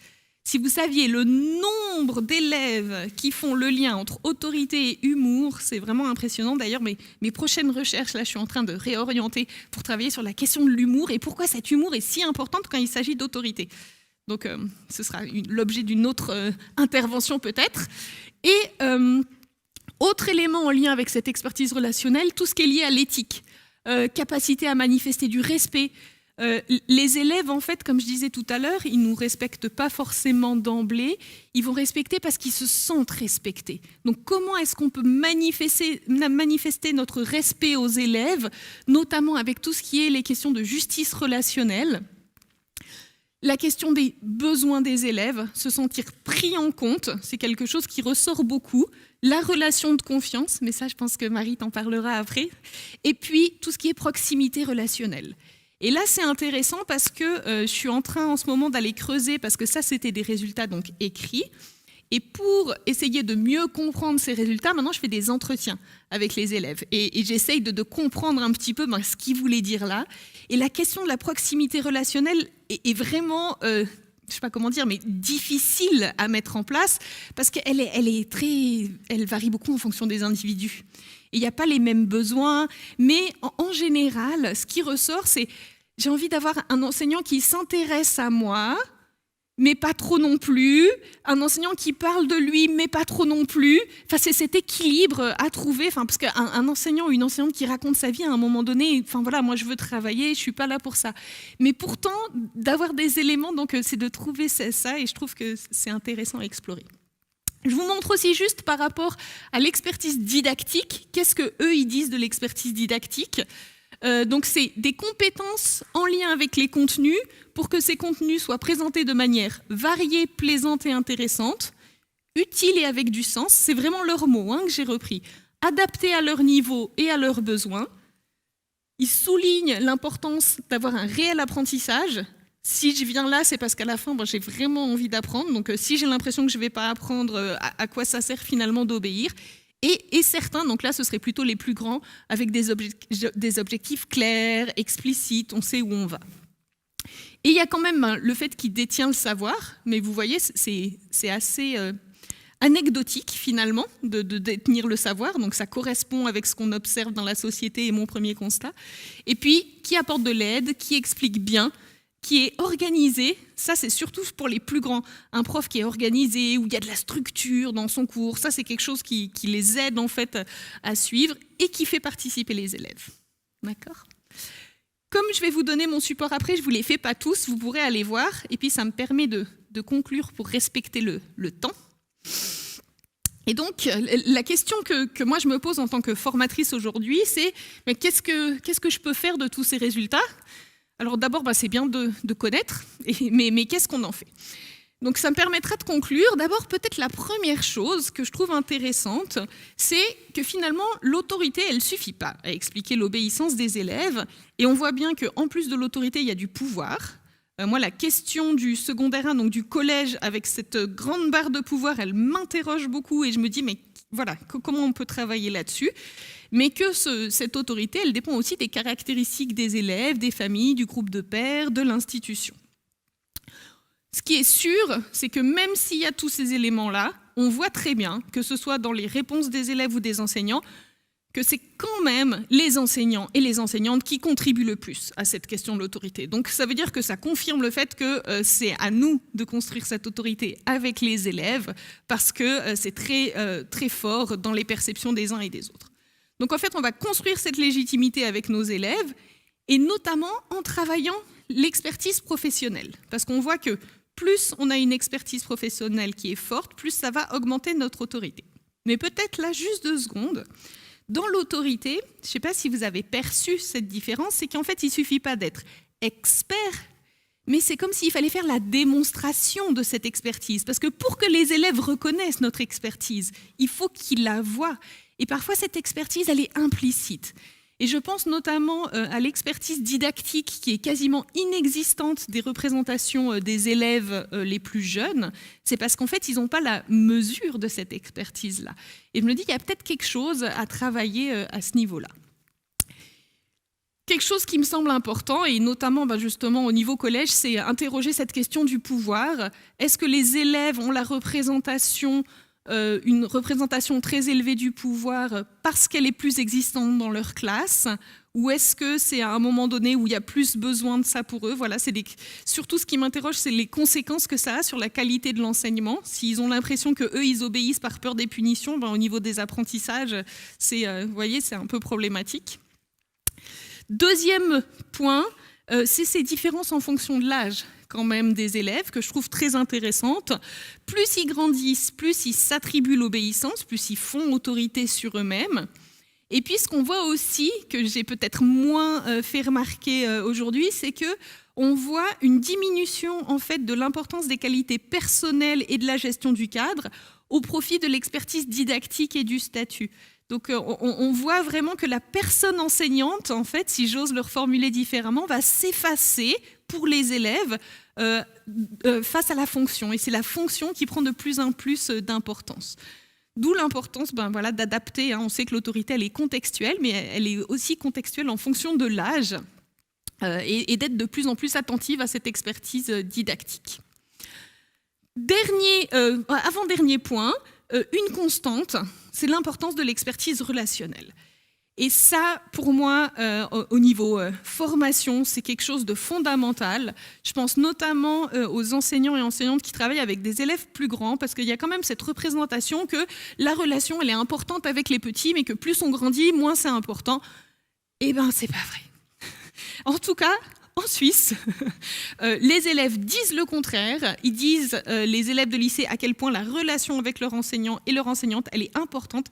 Si vous saviez le nombre d'élèves qui font le lien entre autorité et humour, c'est vraiment impressionnant. D'ailleurs, mes prochaines recherches, là, je suis en train de réorienter pour travailler sur la question de l'humour et pourquoi cet humour est si important quand il s'agit d'autorité. Donc, ce sera l'objet d'une autre intervention peut-être. Et autre élément en lien avec cette expertise relationnelle, tout ce qui est lié à l'éthique, capacité à manifester du respect. Les élèves, en fait, comme je disais tout à l'heure, ils ne nous respectent pas forcément d'emblée, ils vont respecter parce qu'ils se sentent respectés. Donc comment est-ce qu'on peut manifester notre respect aux élèves, notamment avec tout ce qui est les questions de justice relationnelle, la question des besoins des élèves, se sentir pris en compte, c'est quelque chose qui ressort beaucoup, la relation de confiance, mais ça je pense que Marie t'en parlera après, et puis tout ce qui est proximité relationnelle. Et là, c'est intéressant parce que je suis en train en ce moment d'aller creuser, parce que ça, c'était des résultats donc écrits. Et pour essayer de mieux comprendre ces résultats, maintenant, je fais des entretiens avec les élèves. Et j'essaye de comprendre un petit peu ce qu'ils voulaient dire là. Et la question de la proximité relationnelle est vraiment, je ne sais pas comment dire, mais difficile à mettre en place, parce qu'elle elle varie beaucoup en fonction des individus. Et il n'y a pas les mêmes besoins, mais en général, ce qui ressort, c'est j'ai envie d'avoir un enseignant qui s'intéresse à moi, mais pas trop non plus, un enseignant qui parle de lui, mais pas trop non plus. Enfin, c'est cet équilibre à trouver, parce qu'un enseignant ou une enseignante qui raconte sa vie à un moment donné, voilà, moi je veux travailler, je ne suis pas là pour ça. Mais pourtant, d'avoir des éléments, donc c'est de trouver ça, et je trouve que c'est intéressant à explorer. Je vous montre aussi juste par rapport à l'expertise didactique, qu'est-ce qu'eux ils disent de l'expertise didactique. Donc c'est des compétences en lien avec les contenus pour que ces contenus soient présentés de manière variée, plaisante et intéressante, utile et avec du sens, c'est vraiment leur mot que j'ai repris, adapté à leur niveau et à leurs besoins. Ils soulignent l'importance d'avoir un réel apprentissage. Si je viens là, c'est parce qu'à la fin, j'ai vraiment envie d'apprendre. Donc si j'ai l'impression que je ne vais pas apprendre, à quoi ça sert finalement d'obéir. Et certains, donc là ce serait plutôt les plus grands, avec des objectifs clairs, explicites, on sait où on va. Et il y a quand même le fait qu'il détient le savoir, mais vous voyez, c'est assez anecdotique finalement de détenir le savoir, donc ça correspond avec ce qu'on observe dans la société et mon premier constat. Et puis, qui apporte de l'aide, qui explique bien, qui est organisé, ça c'est surtout pour les plus grands. Un prof qui est organisé, où il y a de la structure dans son cours, ça c'est quelque chose qui les aide en fait à suivre et qui fait participer les élèves. D'accord ? Comme je vais vous donner mon support après, je ne vous les fais pas tous, vous pourrez aller voir, et puis ça me permet de conclure pour respecter le temps. Et donc, la question que moi je me pose en tant que formatrice aujourd'hui, c'est mais qu'est-ce que je peux faire de tous ces résultats ? Alors d'abord, c'est bien de connaître, mais qu'est-ce qu'on en fait ? Donc ça me permettra de conclure. D'abord, peut-être la première chose que je trouve intéressante, c'est que finalement, l'autorité, elle ne suffit pas à expliquer l'obéissance des élèves. Et on voit bien qu'en plus de l'autorité, il y a du pouvoir. Moi, la question du secondaire 1, donc du collège, avec cette grande barre de pouvoir, elle m'interroge beaucoup et je me dis, mais voilà, comment on peut travailler là-dessus ? Mais que cette autorité, elle dépend aussi des caractéristiques des élèves, des familles, du groupe de pairs, de l'institution. Ce qui est sûr, c'est que même s'il y a tous ces éléments-là, on voit très bien, que ce soit dans les réponses des élèves ou des enseignants, que c'est quand même les enseignants et les enseignantes qui contribuent le plus à cette question de l'autorité. Donc ça veut dire que ça confirme le fait que c'est à nous de construire cette autorité avec les élèves, parce que c'est très fort dans les perceptions des uns et des autres. Donc en fait, on va construire cette légitimité avec nos élèves, et notamment en travaillant l'expertise professionnelle. Parce qu'on voit que plus on a une expertise professionnelle qui est forte, plus ça va augmenter notre autorité. Mais peut-être là, juste 2 secondes, dans l'autorité, je ne sais pas si vous avez perçu cette différence, c'est qu'en fait, il ne suffit pas d'être expert, mais c'est comme s'il fallait faire la démonstration de cette expertise. Parce que pour que les élèves reconnaissent notre expertise, il faut qu'ils la voient. Et parfois, cette expertise, elle est implicite. Et je pense notamment à l'expertise didactique qui est quasiment inexistante des représentations des élèves les plus jeunes. C'est parce qu'en fait, ils n'ont pas la mesure de cette expertise-là. Et je me dis qu'il y a peut-être quelque chose à travailler à ce niveau-là. Quelque chose qui me semble important, et notamment justement au niveau collège, c'est interroger cette question du pouvoir. Est-ce que les élèves ont une représentation très élevée du pouvoir parce qu'elle est plus existante dans leur classe, ou est-ce que c'est à un moment donné où il y a plus besoin de ça pour eux ? Voilà, surtout ce qui m'interroge, c'est les conséquences que ça a sur la qualité de l'enseignement. S'ils ont l'impression qu'eux, ils obéissent par peur des punitions, au niveau des apprentissages, vous voyez, c'est un peu problématique. Deuxième point, c'est ces différences en fonction de l'âge quand même des élèves, que je trouve très intéressantes. Plus ils grandissent, plus ils s'attribuent l'obéissance, plus ils font autorité sur eux-mêmes. Et puis ce qu'on voit aussi, que j'ai peut-être moins fait remarquer aujourd'hui, c'est qu'on voit une diminution en fait, de l'importance des qualités personnelles et de la gestion du cadre au profit de l'expertise didactique et du statut. Donc on voit vraiment que la personne enseignante, en fait, si j'ose le reformuler différemment, va s'effacer pour les élèves face à la fonction. Et c'est la fonction qui prend de plus en plus d'importance. D'où l'importance d'adapter. On sait que l'autorité, elle est contextuelle, mais elle est aussi contextuelle en fonction de l'âge et d'être de plus en plus attentive à cette expertise didactique. Avant-dernier point, une constante, c'est l'importance de l'expertise relationnelle. Et ça, pour moi, au niveau formation, c'est quelque chose de fondamental. Je pense notamment aux enseignants et enseignantes qui travaillent avec des élèves plus grands, parce qu'il y a quand même cette représentation que la relation, elle est importante avec les petits, mais que plus on grandit, moins c'est important. Eh bien, c'est pas vrai. En tout cas, en Suisse, les élèves disent le contraire. Ils disent, les élèves de lycée, à quel point la relation avec leur enseignant et leur enseignante, elle est importante.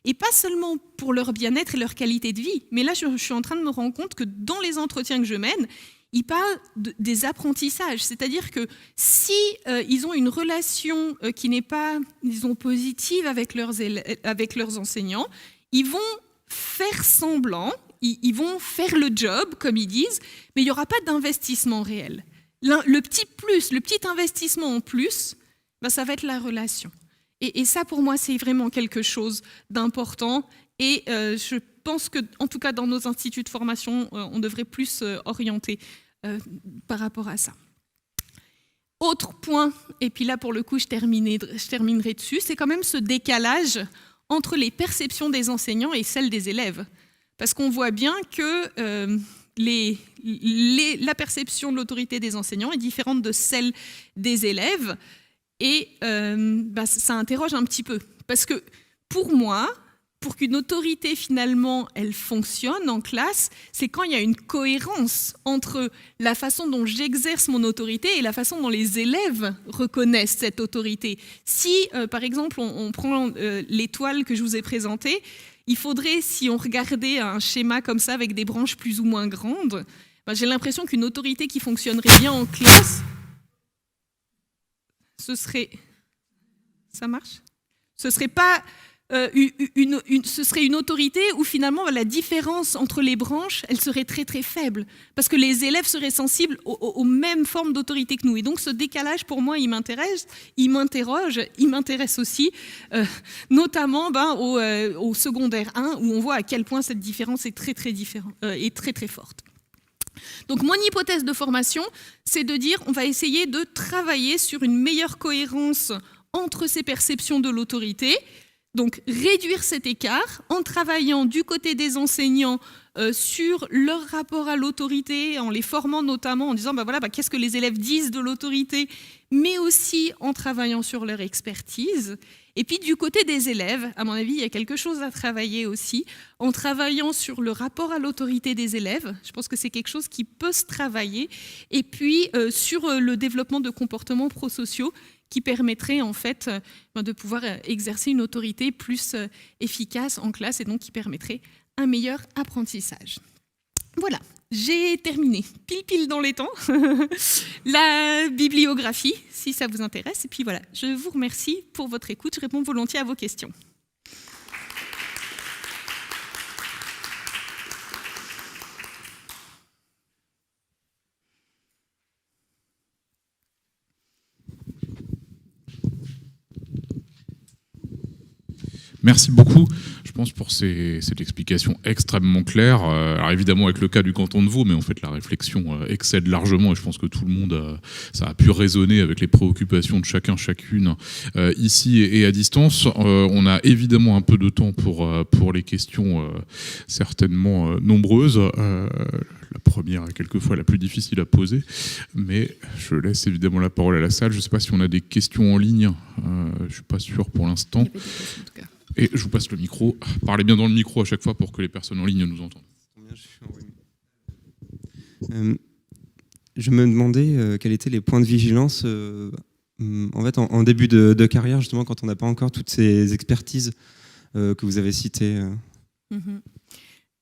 Et pas seulement pour leur bien-être et leur qualité de vie. Mais là, je suis en train de me rendre compte que dans les entretiens que je mène, il parle des apprentissages. C'est-à-dire que si ils ont une relation qui n'est pas, disons, positive avec leurs enseignants, ils vont faire semblant, ils vont faire le job, comme ils disent, mais il n'y aura pas d'investissement réel. Le petit investissement en plus, ben, ça va être la relation. Et ça, pour moi, c'est vraiment quelque chose d'important. Et je pense que, en tout cas, dans nos instituts de formation, on devrait plus orienter par rapport à ça. Autre point, et puis là, pour le coup, je terminerai dessus, c'est quand même ce décalage entre les perceptions des enseignants et celles des élèves. Parce qu'on voit bien que la perception de l'autorité des enseignants est différente de celle des élèves. Et ça interroge un petit peu. Parce que pour moi, pour qu'une autorité finalement elle fonctionne en classe, c'est quand il y a une cohérence entre la façon dont j'exerce mon autorité et la façon dont les élèves reconnaissent cette autorité. Si par exemple on prend l'étoile que je vous ai présentée, il faudrait, si on regardait un schéma comme ça avec des branches plus ou moins grandes, j'ai l'impression qu'une autorité qui fonctionnerait bien en classe, ce serait... Ça marche ? Ce serait pas... ce serait une autorité où finalement la différence entre les branches, elle serait très très faible, parce que les élèves seraient sensibles aux mêmes formes d'autorité que nous. Et donc ce décalage, pour moi, il m'intéresse, il m'interroge, il m'intéresse aussi, notamment au secondaire 1, où on voit à quel point cette différence est très très forte. Donc mon hypothèse de formation, c'est de dire on va essayer de travailler sur une meilleure cohérence entre ces perceptions de l'autorité. Donc réduire cet écart en travaillant du côté des enseignants sur leur rapport à l'autorité, en les formant notamment en disant qu'est-ce que les élèves disent de l'autorité, mais aussi en travaillant sur leur expertise. Et puis du côté des élèves, à mon avis, il y a quelque chose à travailler aussi, en travaillant sur le rapport à l'autorité des élèves. Je pense que c'est quelque chose qui peut se travailler. Et puis sur le développement de comportements prosociaux, qui permettrait en fait de pouvoir exercer une autorité plus efficace en classe et donc qui permettrait un meilleur apprentissage. Voilà, j'ai terminé pile dans les temps. La bibliographie, si ça vous intéresse. Et puis voilà, je vous remercie pour votre écoute. Je réponds volontiers à vos questions. Merci beaucoup, je pense, pour cette explication extrêmement claire. Alors évidemment avec le cas du canton de Vaud, mais en fait la réflexion excède largement et je pense que tout le monde, ça a pu résonner avec les préoccupations de chacun, chacune, ici et à distance. On a évidemment un peu de temps pour les questions certainement nombreuses. La première est quelquefois la plus difficile à poser, mais je laisse évidemment la parole à la salle. Je ne sais pas si on a des questions en ligne, je ne suis pas sûr pour l'instant. En tout cas. Et je vous passe le micro. Parlez bien dans le micro à chaque fois pour que les personnes en ligne nous entendent. Je me demandais quels étaient les points de vigilance en début de carrière, justement, quand on n'a pas encore toutes ces expertises que vous avez citées.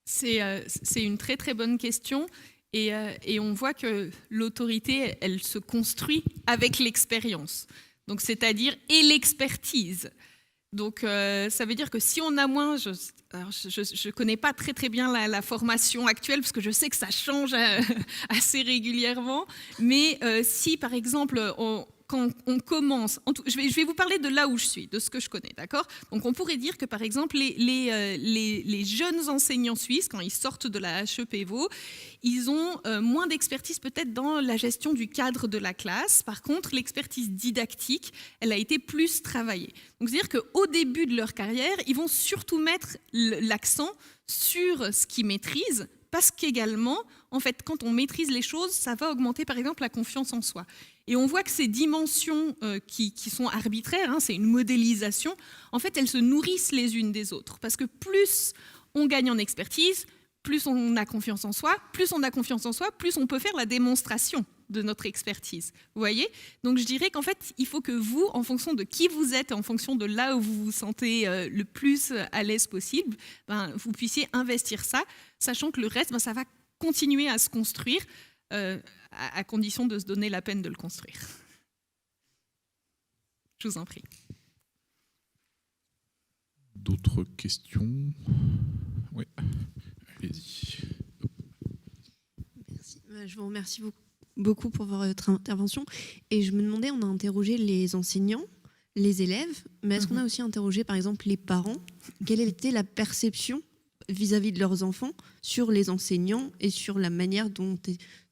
C'est une très très bonne question. Et on voit que l'autorité, elle se construit avec l'expérience. Donc, c'est-à-dire et l'expertise. Donc, ça veut dire que si on a moins, je ne connais pas très très bien la formation actuelle, parce que je sais que ça change assez régulièrement, mais si par exemple, quand on commence, je vais vous parler de là où je suis, de ce que je connais, d'accord ? Donc on pourrait dire que par exemple, les jeunes enseignants suisses, quand ils sortent de la HEP Vaud, ils ont moins d'expertise peut-être dans la gestion du cadre de la classe. Par contre, l'expertise didactique, elle a été plus travaillée. Donc c'est-à-dire qu'au début de leur carrière, ils vont surtout mettre l'accent sur ce qu'ils maîtrisent, parce qu'également, en fait, quand on maîtrise les choses, ça va augmenter par exemple la confiance en soi. Et on voit que ces dimensions qui sont arbitraires, c'est une modélisation, en fait, elles se nourrissent les unes des autres. Parce que plus on gagne en expertise, plus on a confiance en soi, plus on a confiance en soi, plus on peut faire la démonstration de notre expertise. Vous voyez ? Donc je dirais qu'en fait, il faut que vous, en fonction de qui vous êtes, en fonction de là où vous vous sentez le plus à l'aise possible, vous puissiez investir ça, sachant que le reste, ça va continuer à se construire à condition de se donner la peine de le construire. Je vous en prie. D'autres questions? Oui, allez-y. Merci. Je vous remercie beaucoup pour votre intervention. Et je me demandais, on a interrogé les enseignants, les élèves, mais est-ce qu'on a aussi interrogé, par exemple, les parents? Quelle était la perception vis-à-vis de leurs enfants sur les enseignants et sur la manière dont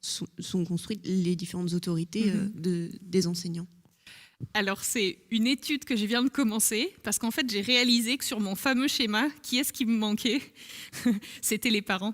sont construites les différentes autorités des enseignants? Alors, c'est une étude que je viens de commencer, parce qu'en fait, j'ai réalisé que sur mon fameux schéma, qui est-ce qui me manquait? C'était les parents.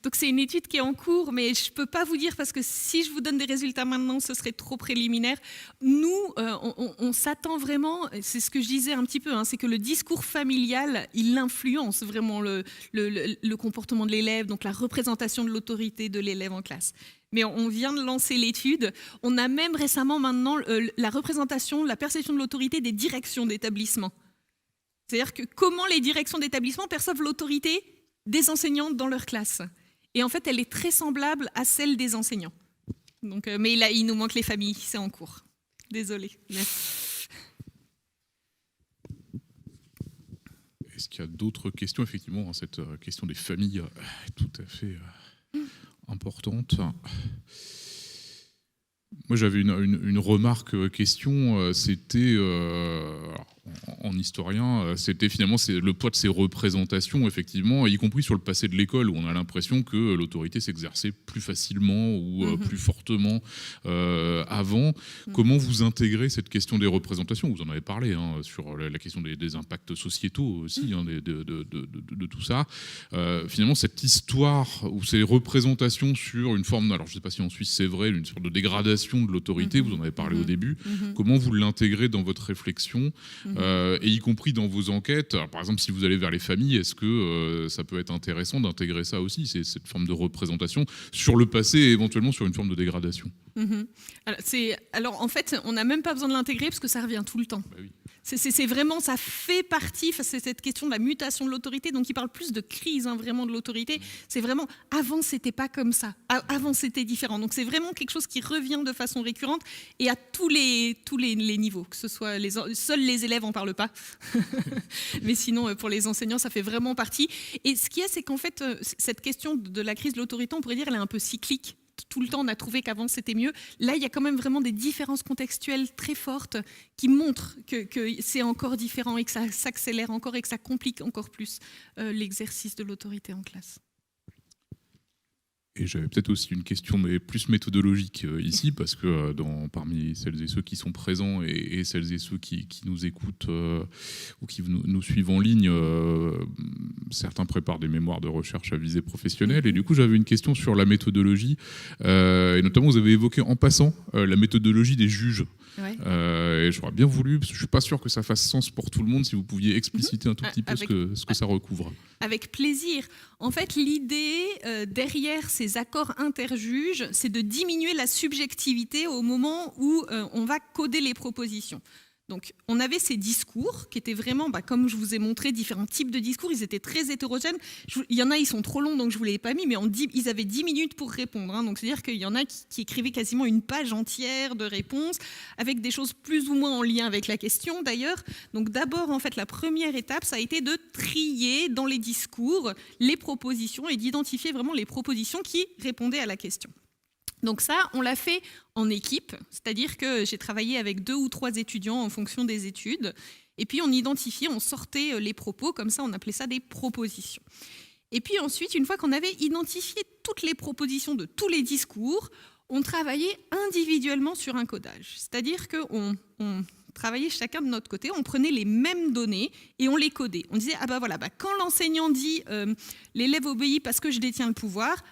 Donc, c'est une étude qui est en cours, mais je ne peux pas vous dire, parce que si je vous donne des résultats maintenant, ce serait trop préliminaire. Nous, on s'attend vraiment, c'est ce que je disais un petit peu, c'est que le discours familial, il influence vraiment le comportement de l'élève, donc la représentation de l'autorité de l'élève en classe. Mais on vient de lancer l'étude. On a même récemment maintenant la représentation, la perception de l'autorité des directions d'établissement. C'est-à-dire que comment les directions d'établissement perçoivent l'autorité des enseignants dans leur classe. Et en fait, elle est très semblable à celle des enseignants. Donc, mais là, il nous manque les familles, c'est en cours. Désolée. Merci. Est-ce qu'il y a d'autres questions? Effectivement, cette question des familles est tout à fait importante. Moi, j'avais une remarque, question. C'était, en historien, c'était finalement le poids de ces représentations, effectivement, y compris sur le passé de l'école, où on a l'impression que l'autorité s'exerçait plus facilement ou plus fortement avant. Comment vous intégrez cette question des représentations? Vous en avez parlé, sur la question des impacts sociétaux aussi, de tout ça. Finalement, cette histoire ou ces représentations sur une forme, alors je ne sais pas si en Suisse c'est vrai, une sorte de dégradation de l'autorité, vous en avez parlé au début. Comment vous l'intégrez dans votre réflexion, et y compris dans vos enquêtes? Alors, par exemple, si vous allez vers les familles, est-ce que ça peut être intéressant d'intégrer ça aussi, cette forme de représentation sur le passé et éventuellement sur une forme de dégradation? Alors en fait, on n'a même pas besoin de l'intégrer parce que ça revient tout le temps. Bah oui. C'est vraiment, ça fait partie, c'est cette question de la mutation de l'autorité, donc il parle plus de crise vraiment de l'autorité. C'est vraiment, avant c'était pas comme ça, avant c'était différent. Donc c'est vraiment quelque chose qui revient de façon récurrente et à tous les niveaux, que ce soit seuls les élèves en parlent pas, mais sinon pour les enseignants ça fait vraiment partie. Et ce qu'il y a, c'est qu'en fait cette question de la crise de l'autorité, on pourrait dire, elle est un peu cyclique. Tout le temps, on a trouvé qu'avant, c'était mieux. Là, il y a quand même vraiment des différences contextuelles très fortes qui montrent que c'est encore différent et que ça s'accélère encore et que ça complique encore plus l'exercice de l'autorité en classe. Et j'avais peut-être aussi une question, mais plus méthodologique ici, parce que parmi celles et ceux qui sont présents et celles et ceux qui nous écoutent ou qui nous suivent en ligne, certains préparent des mémoires de recherche à visée professionnelle. Et du coup, j'avais une question sur la méthodologie. Et notamment, vous avez évoqué en passant la méthodologie des juges. Ouais. Et j'aurais bien voulu, parce que je ne suis pas sûr que ça fasse sens pour tout le monde, si vous pouviez expliciter un tout petit peu ce que ça recouvre. Avec plaisir. En fait, l'idée derrière ces accords interjuges, c'est de diminuer la subjectivité au moment où on va coder les propositions. Donc, on avait ces discours qui étaient vraiment, comme je vous ai montré, différents types de discours. Ils étaient très hétérogènes. Il y en a, ils sont trop longs, donc je ne vous les ai pas mis, mais ils avaient 10 minutes pour répondre. Donc, c'est-à-dire qu'il y en a qui écrivaient quasiment une page entière de réponses, avec des choses plus ou moins en lien avec la question, d'ailleurs. Donc, d'abord, en fait, la première étape, ça a été de trier dans les discours les propositions et d'identifier vraiment les propositions qui répondaient à la question. Donc ça, on l'a fait en équipe, c'est-à-dire que j'ai travaillé avec 2 ou 3 étudiants en fonction des études, et puis on identifiait, on sortait les propos, comme ça on appelait ça des propositions. Et puis ensuite, une fois qu'on avait identifié toutes les propositions de tous les discours, on travaillait individuellement sur un codage, c'est-à-dire qu'on travaillait chacun de notre côté, on prenait les mêmes données et on les codait. On disait, quand l'enseignant dit « l'élève obéit parce que je détiens le pouvoir »,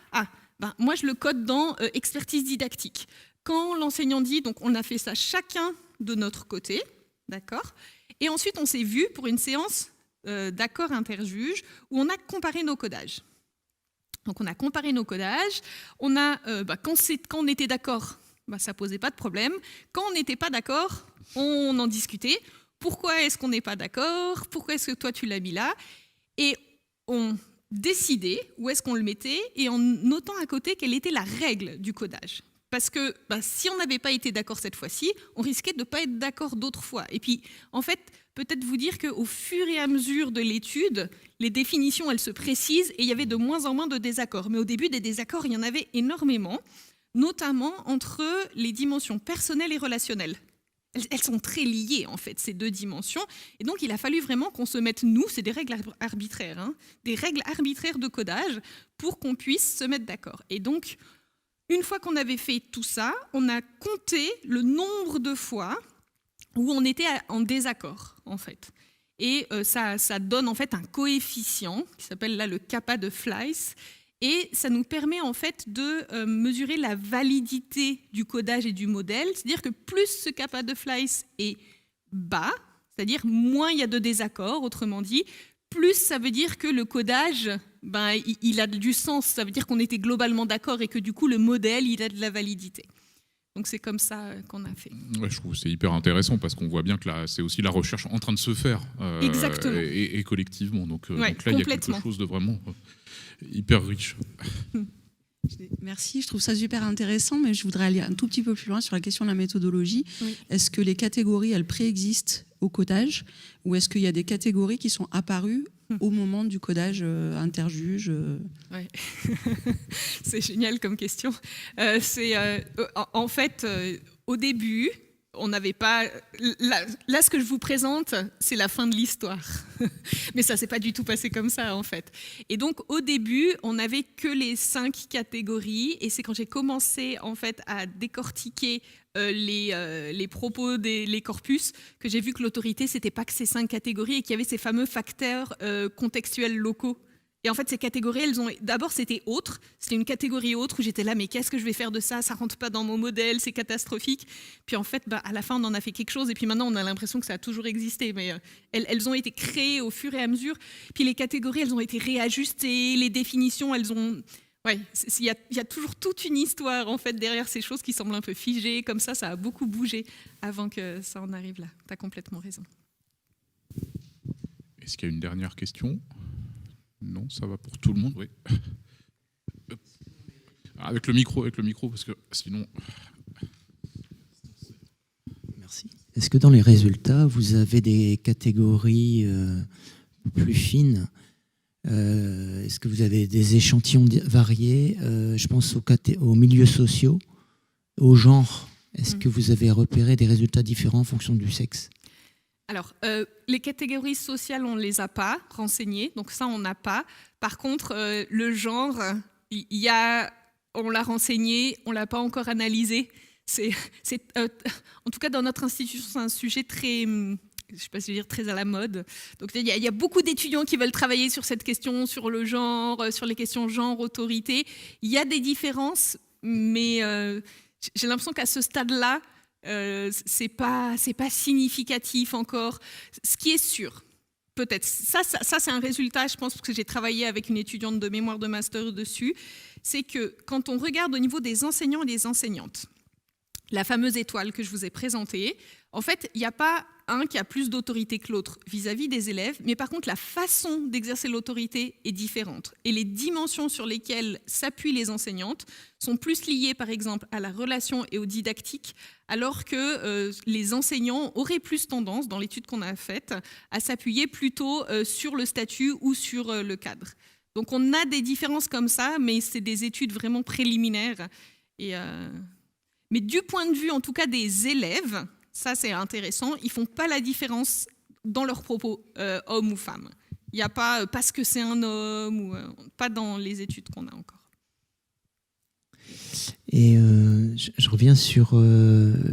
moi, je le code dans expertise didactique. Quand l'enseignant dit, donc on a fait ça chacun de notre côté, d'accord ? Et ensuite, on s'est vu pour une séance d'accord interjuge où on a comparé nos codages. Donc, on a comparé nos codages. On a, quand on était d'accord, ça posait pas de problème. Quand on n'était pas d'accord, on en discutait. Pourquoi est-ce qu'on n'est pas d'accord ? Pourquoi est-ce que toi, tu l'as mis là ? Et décider où est-ce qu'on le mettait et en notant à côté quelle était la règle du codage. Parce que si on n'avait pas été d'accord cette fois-ci, on risquait de ne pas être d'accord d'autres fois. Et puis, en fait, peut-être vous dire qu'au fur et à mesure de l'étude, les définitions, elles se précisent et il y avait de moins en moins de désaccords. Mais au début, des désaccords, il y en avait énormément, notamment entre les dimensions personnelles et relationnelles. Elles sont très liées, en fait, ces deux dimensions. Et donc, il a fallu vraiment qu'on se mette, nous, c'est des règles arbitraires, hein, des règles arbitraires de codage pour qu'on puisse se mettre d'accord. Et donc, une fois qu'on avait fait tout ça, on a compté le nombre de fois où on était en désaccord, en fait. Et ça donne, en fait, un coefficient qui s'appelle là le kappa de Fleiss. Et ça nous permet en fait de mesurer la validité du codage et du modèle. C'est-à-dire que plus ce kappa de Fleiss est bas, c'est-à-dire moins il y a de désaccords, autrement dit, plus ça veut dire que le codage, il a du sens. Ça veut dire qu'on était globalement d'accord et que du coup le modèle, il a de la validité. Donc c'est comme ça qu'on a fait. Ouais, je trouve que c'est hyper intéressant parce qu'on voit bien que là, c'est aussi la recherche en train de se faire Exactement. Et collectivement. Donc là, il y a quelque chose de vraiment hyper riche. Merci, je trouve ça super intéressant, mais je voudrais aller un tout petit peu plus loin sur la question de la méthodologie. Oui. Est-ce que les catégories, elles préexistent au codage ou est-ce qu'il y a des catégories qui sont apparues au moment du codage interjuge Ouais. C'est génial comme question. En fait, au début, on n'avait pas... Là, ce que je vous présente, c'est la fin de l'histoire. Mais ça ne s'est pas du tout passé comme ça, en fait. Et donc, au début, on n'avait que les 5 catégories. Et c'est quand j'ai commencé, en fait, à décortiquer les propos les corpus que j'ai vu que l'autorité, ce n'était pas que ces 5 catégories et qu'il y avait ces fameux facteurs contextuels locaux. Et en fait, ces catégories, d'abord, c'était autre. C'était une catégorie autre où j'étais là, mais qu'est-ce que je vais faire de ça ? Ça ne rentre pas dans mon modèle, c'est catastrophique. Puis en fait, à la fin, on en a fait quelque chose. Et puis maintenant, on a l'impression que ça a toujours existé. Mais elles ont été créées au fur et à mesure. Puis les catégories, elles ont été réajustées. Les définitions, elles ont... Ouais, il y a toujours toute une histoire, en fait, derrière ces choses qui semblent un peu figées. Comme ça a beaucoup bougé avant que ça en arrive là. Tu as complètement raison. Est-ce qu'il y a une dernière question ? Non, ça va pour tout le monde, oui. Avec le micro, parce que sinon... Merci. Est-ce que dans les résultats, vous avez des catégories plus fines ? Est-ce que vous avez des échantillons variés ? Je pense aux milieux sociaux, au genre. Est-ce que vous avez repéré des résultats différents en fonction du sexe ? Alors, les catégories sociales, on ne les a pas renseignées, donc ça, on n'a pas. Par contre, le genre, on l'a renseigné, on ne l'a pas encore analysé. En tout cas, dans notre institution, c'est un sujet très... je ne sais pas si je veux dire très à la mode. Donc, il y a beaucoup d'étudiants qui veulent travailler sur cette question, sur le genre, sur les questions genre, autorité. Il y a des différences, mais j'ai l'impression qu'à ce stade-là, c'est pas significatif encore. Ce qui est sûr, peut-être, ça c'est un résultat, je pense, parce que j'ai travaillé avec une étudiante de mémoire de master dessus, c'est que quand on regarde au niveau des enseignants et des enseignantes, la fameuse étoile que je vous ai présentée, en fait, il n'y a pas un qui a plus d'autorité que l'autre vis-à-vis des élèves, mais par contre, la façon d'exercer l'autorité est différente. Et les dimensions sur lesquelles s'appuient les enseignantes sont plus liées, par exemple, à la relation et au didactique, alors que les enseignants auraient plus tendance, dans l'étude qu'on a faite, à s'appuyer plutôt sur le statut ou sur le cadre. Donc, on a des différences comme ça, mais c'est des études vraiment préliminaires. Mais du point de vue, en tout cas, des élèves, ça c'est intéressant, ils ne font pas la différence dans leurs propos, homme ou femme. Il n'y a pas parce que c'est un homme, ou pas dans les études qu'on a encore. Et je reviens sur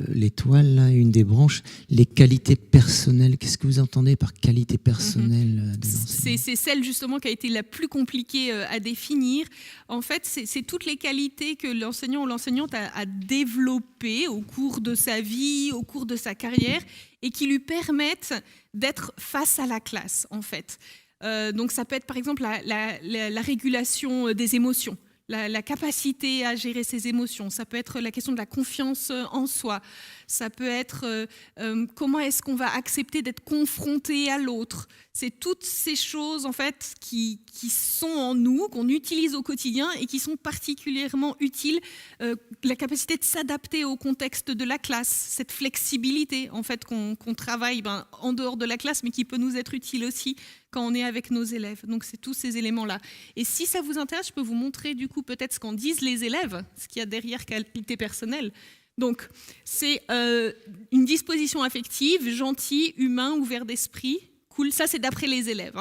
l'étoile, là, une des branches, les qualités personnelles. Qu'est-ce que vous entendez par qualité personnelle de l'enseignant ? C'est celle justement qui a été la plus compliquée à définir. En fait, c'est toutes les qualités que l'enseignant ou l'enseignante a développées au cours de sa vie, au cours de sa carrière, et qui lui permettent d'être face à la classe, en fait. Donc ça peut être par exemple la régulation des émotions, la capacité à gérer ses émotions, ça peut être la question de la confiance en soi, ça peut être comment est-ce qu'on va accepter d'être confronté à l'autre. C'est toutes ces choses en fait qui sont en nous, qu'on utilise au quotidien et qui sont particulièrement utiles. La capacité de s'adapter au contexte de la classe, cette flexibilité en fait qu'on travaille en dehors de la classe, mais qui peut nous être utile aussi quand on est avec nos élèves. Donc c'est tous ces éléments-là. Et si ça vous intéresse, je peux vous montrer du coup peut-être ce qu'en disent les élèves, ce qu'il y a derrière qualité personnelle. Donc c'est une disposition affective, gentil, humain, ouvert d'esprit, cool. Ça c'est d'après les élèves.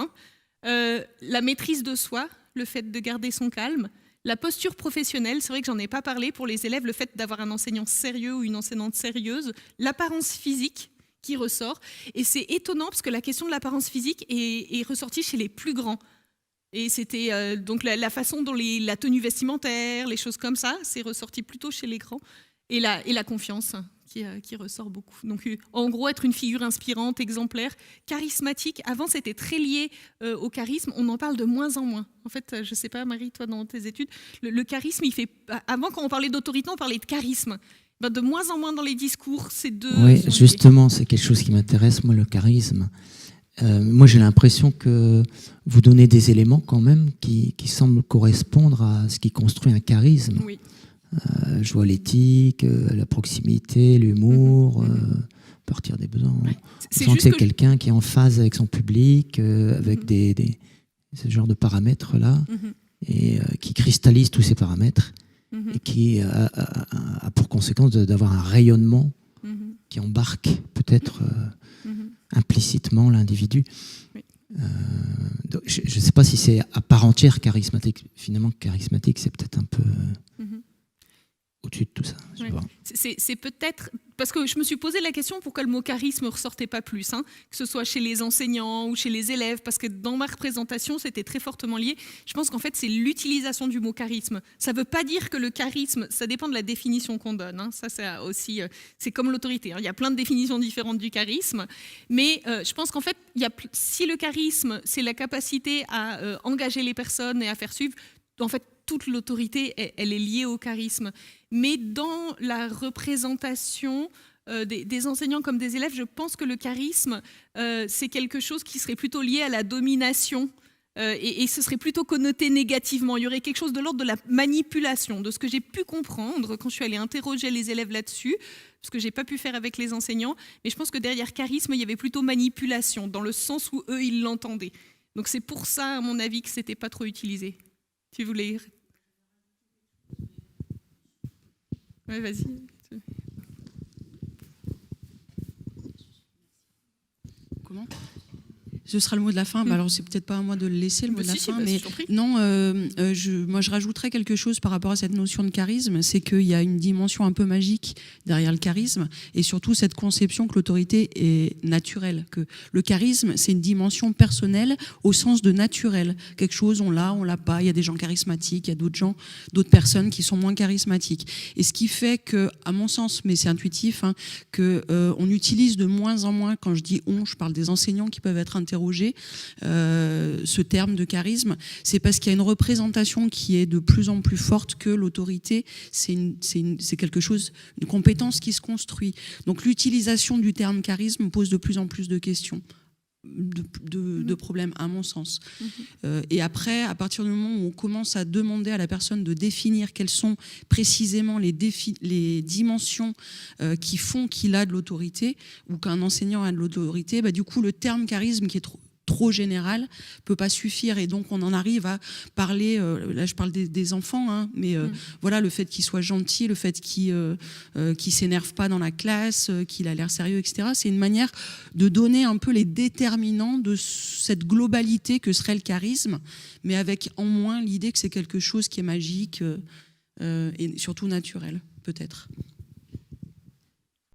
La maîtrise de soi, le fait de garder son calme. La posture professionnelle, c'est vrai que j'en ai pas parlé pour les élèves, le fait d'avoir un enseignant sérieux ou une enseignante sérieuse. L'apparence physique qui ressort. Et c'est étonnant parce que la question de l'apparence physique est ressortie chez les plus grands. Et c'était donc la façon dont la tenue vestimentaire, les choses comme ça, c'est ressorti plutôt chez les grands. Et la confiance qui ressort beaucoup. Donc en gros, être une figure inspirante, exemplaire, charismatique. Avant, c'était très lié au charisme. On en parle de moins en moins. En fait, je ne sais pas, Marie, toi, dans tes études, le charisme, avant, quand on parlait d'autorité, on parlait de charisme. De moins en moins dans les discours, ces deux... Oui, justement, c'est quelque chose qui m'intéresse, moi, le charisme. Moi, j'ai l'impression que vous donnez des éléments quand même qui semblent correspondre à ce qui construit un charisme. Oui. Je vois l'éthique, la proximité, l'humour, partir des besoins. Ouais. On sent que c'est quelqu'un qui est en phase avec son public, avec ce genre de paramètres-là, et qui cristallise tous ces paramètres. Et qui a pour conséquence d'avoir un rayonnement qui embarque peut-être implicitement l'individu. Oui. Je ne sais pas si c'est à part entière charismatique. Finalement, charismatique, c'est peut-être un peu au-dessus de tout ça. Ouais. C'est peut-être... Parce que je me suis posé la question pourquoi le mot charisme ne ressortait pas plus, que ce soit chez les enseignants ou chez les élèves, parce que dans ma représentation, c'était très fortement lié. Je pense qu'en fait, c'est l'utilisation du mot charisme. Ça ne veut pas dire que le charisme, ça dépend de la définition qu'on donne. Ça, c'est aussi... c'est comme l'autorité. Il y a plein de définitions différentes du charisme. Mais je pense qu'en fait, si le charisme, c'est la capacité à engager les personnes et à faire suivre, en fait, toute l'autorité, elle est liée au charisme. Mais dans la représentation des enseignants comme des élèves, je pense que le charisme, c'est quelque chose qui serait plutôt lié à la domination et ce serait plutôt connoté négativement. Il y aurait quelque chose de l'ordre de la manipulation, de ce que j'ai pu comprendre quand je suis allée interroger les élèves là-dessus, ce que je n'ai pas pu faire avec les enseignants. Mais je pense que derrière charisme, il y avait plutôt manipulation, dans le sens où eux, ils l'entendaient. Donc c'est pour ça, à mon avis, que ce n'était pas trop utilisé. Tu voulais... Oui, vas-y. Comment ? Ce sera le mot de la fin. Alors, c'est peut-être pas à moi de le laisser, le mot de la fin, mais non, moi, je rajouterais quelque chose par rapport à cette notion de charisme, c'est qu'il y a une dimension un peu magique derrière le charisme, et surtout cette conception que l'autorité est naturelle, que le charisme, c'est une dimension personnelle au sens de naturel. Quelque chose, on l'a pas. Il y a des gens charismatiques, il y a d'autres personnes qui sont moins charismatiques. Et ce qui fait que, à mon sens, mais c'est intuitif, que on utilise de moins en moins, quand je dis on, je parle des enseignants qui peuvent être interrogés, ce terme de charisme, c'est parce qu'il y a une représentation qui est de plus en plus forte que l'autorité, c'est quelque chose, une compétence qui se construit. Donc l'utilisation du terme charisme pose de plus en plus de questions, de problèmes, à mon sens. Et après, à partir du moment où on commence à demander à la personne de définir quelles sont précisément les dimensions qui font qu'il a de l'autorité ou qu'un enseignant a de l'autorité, du coup, le terme charisme qui est trop général peut pas suffire, et donc on en arrive à parler, là je parle des enfants, mais voilà, le fait qu'il soit gentil, le fait qu'il s'énerve pas dans la classe, qu'il a l'air sérieux, etc. C'est une manière de donner un peu les déterminants de cette globalité que serait le charisme, mais avec en moins l'idée que c'est quelque chose qui est magique et surtout naturel, peut-être.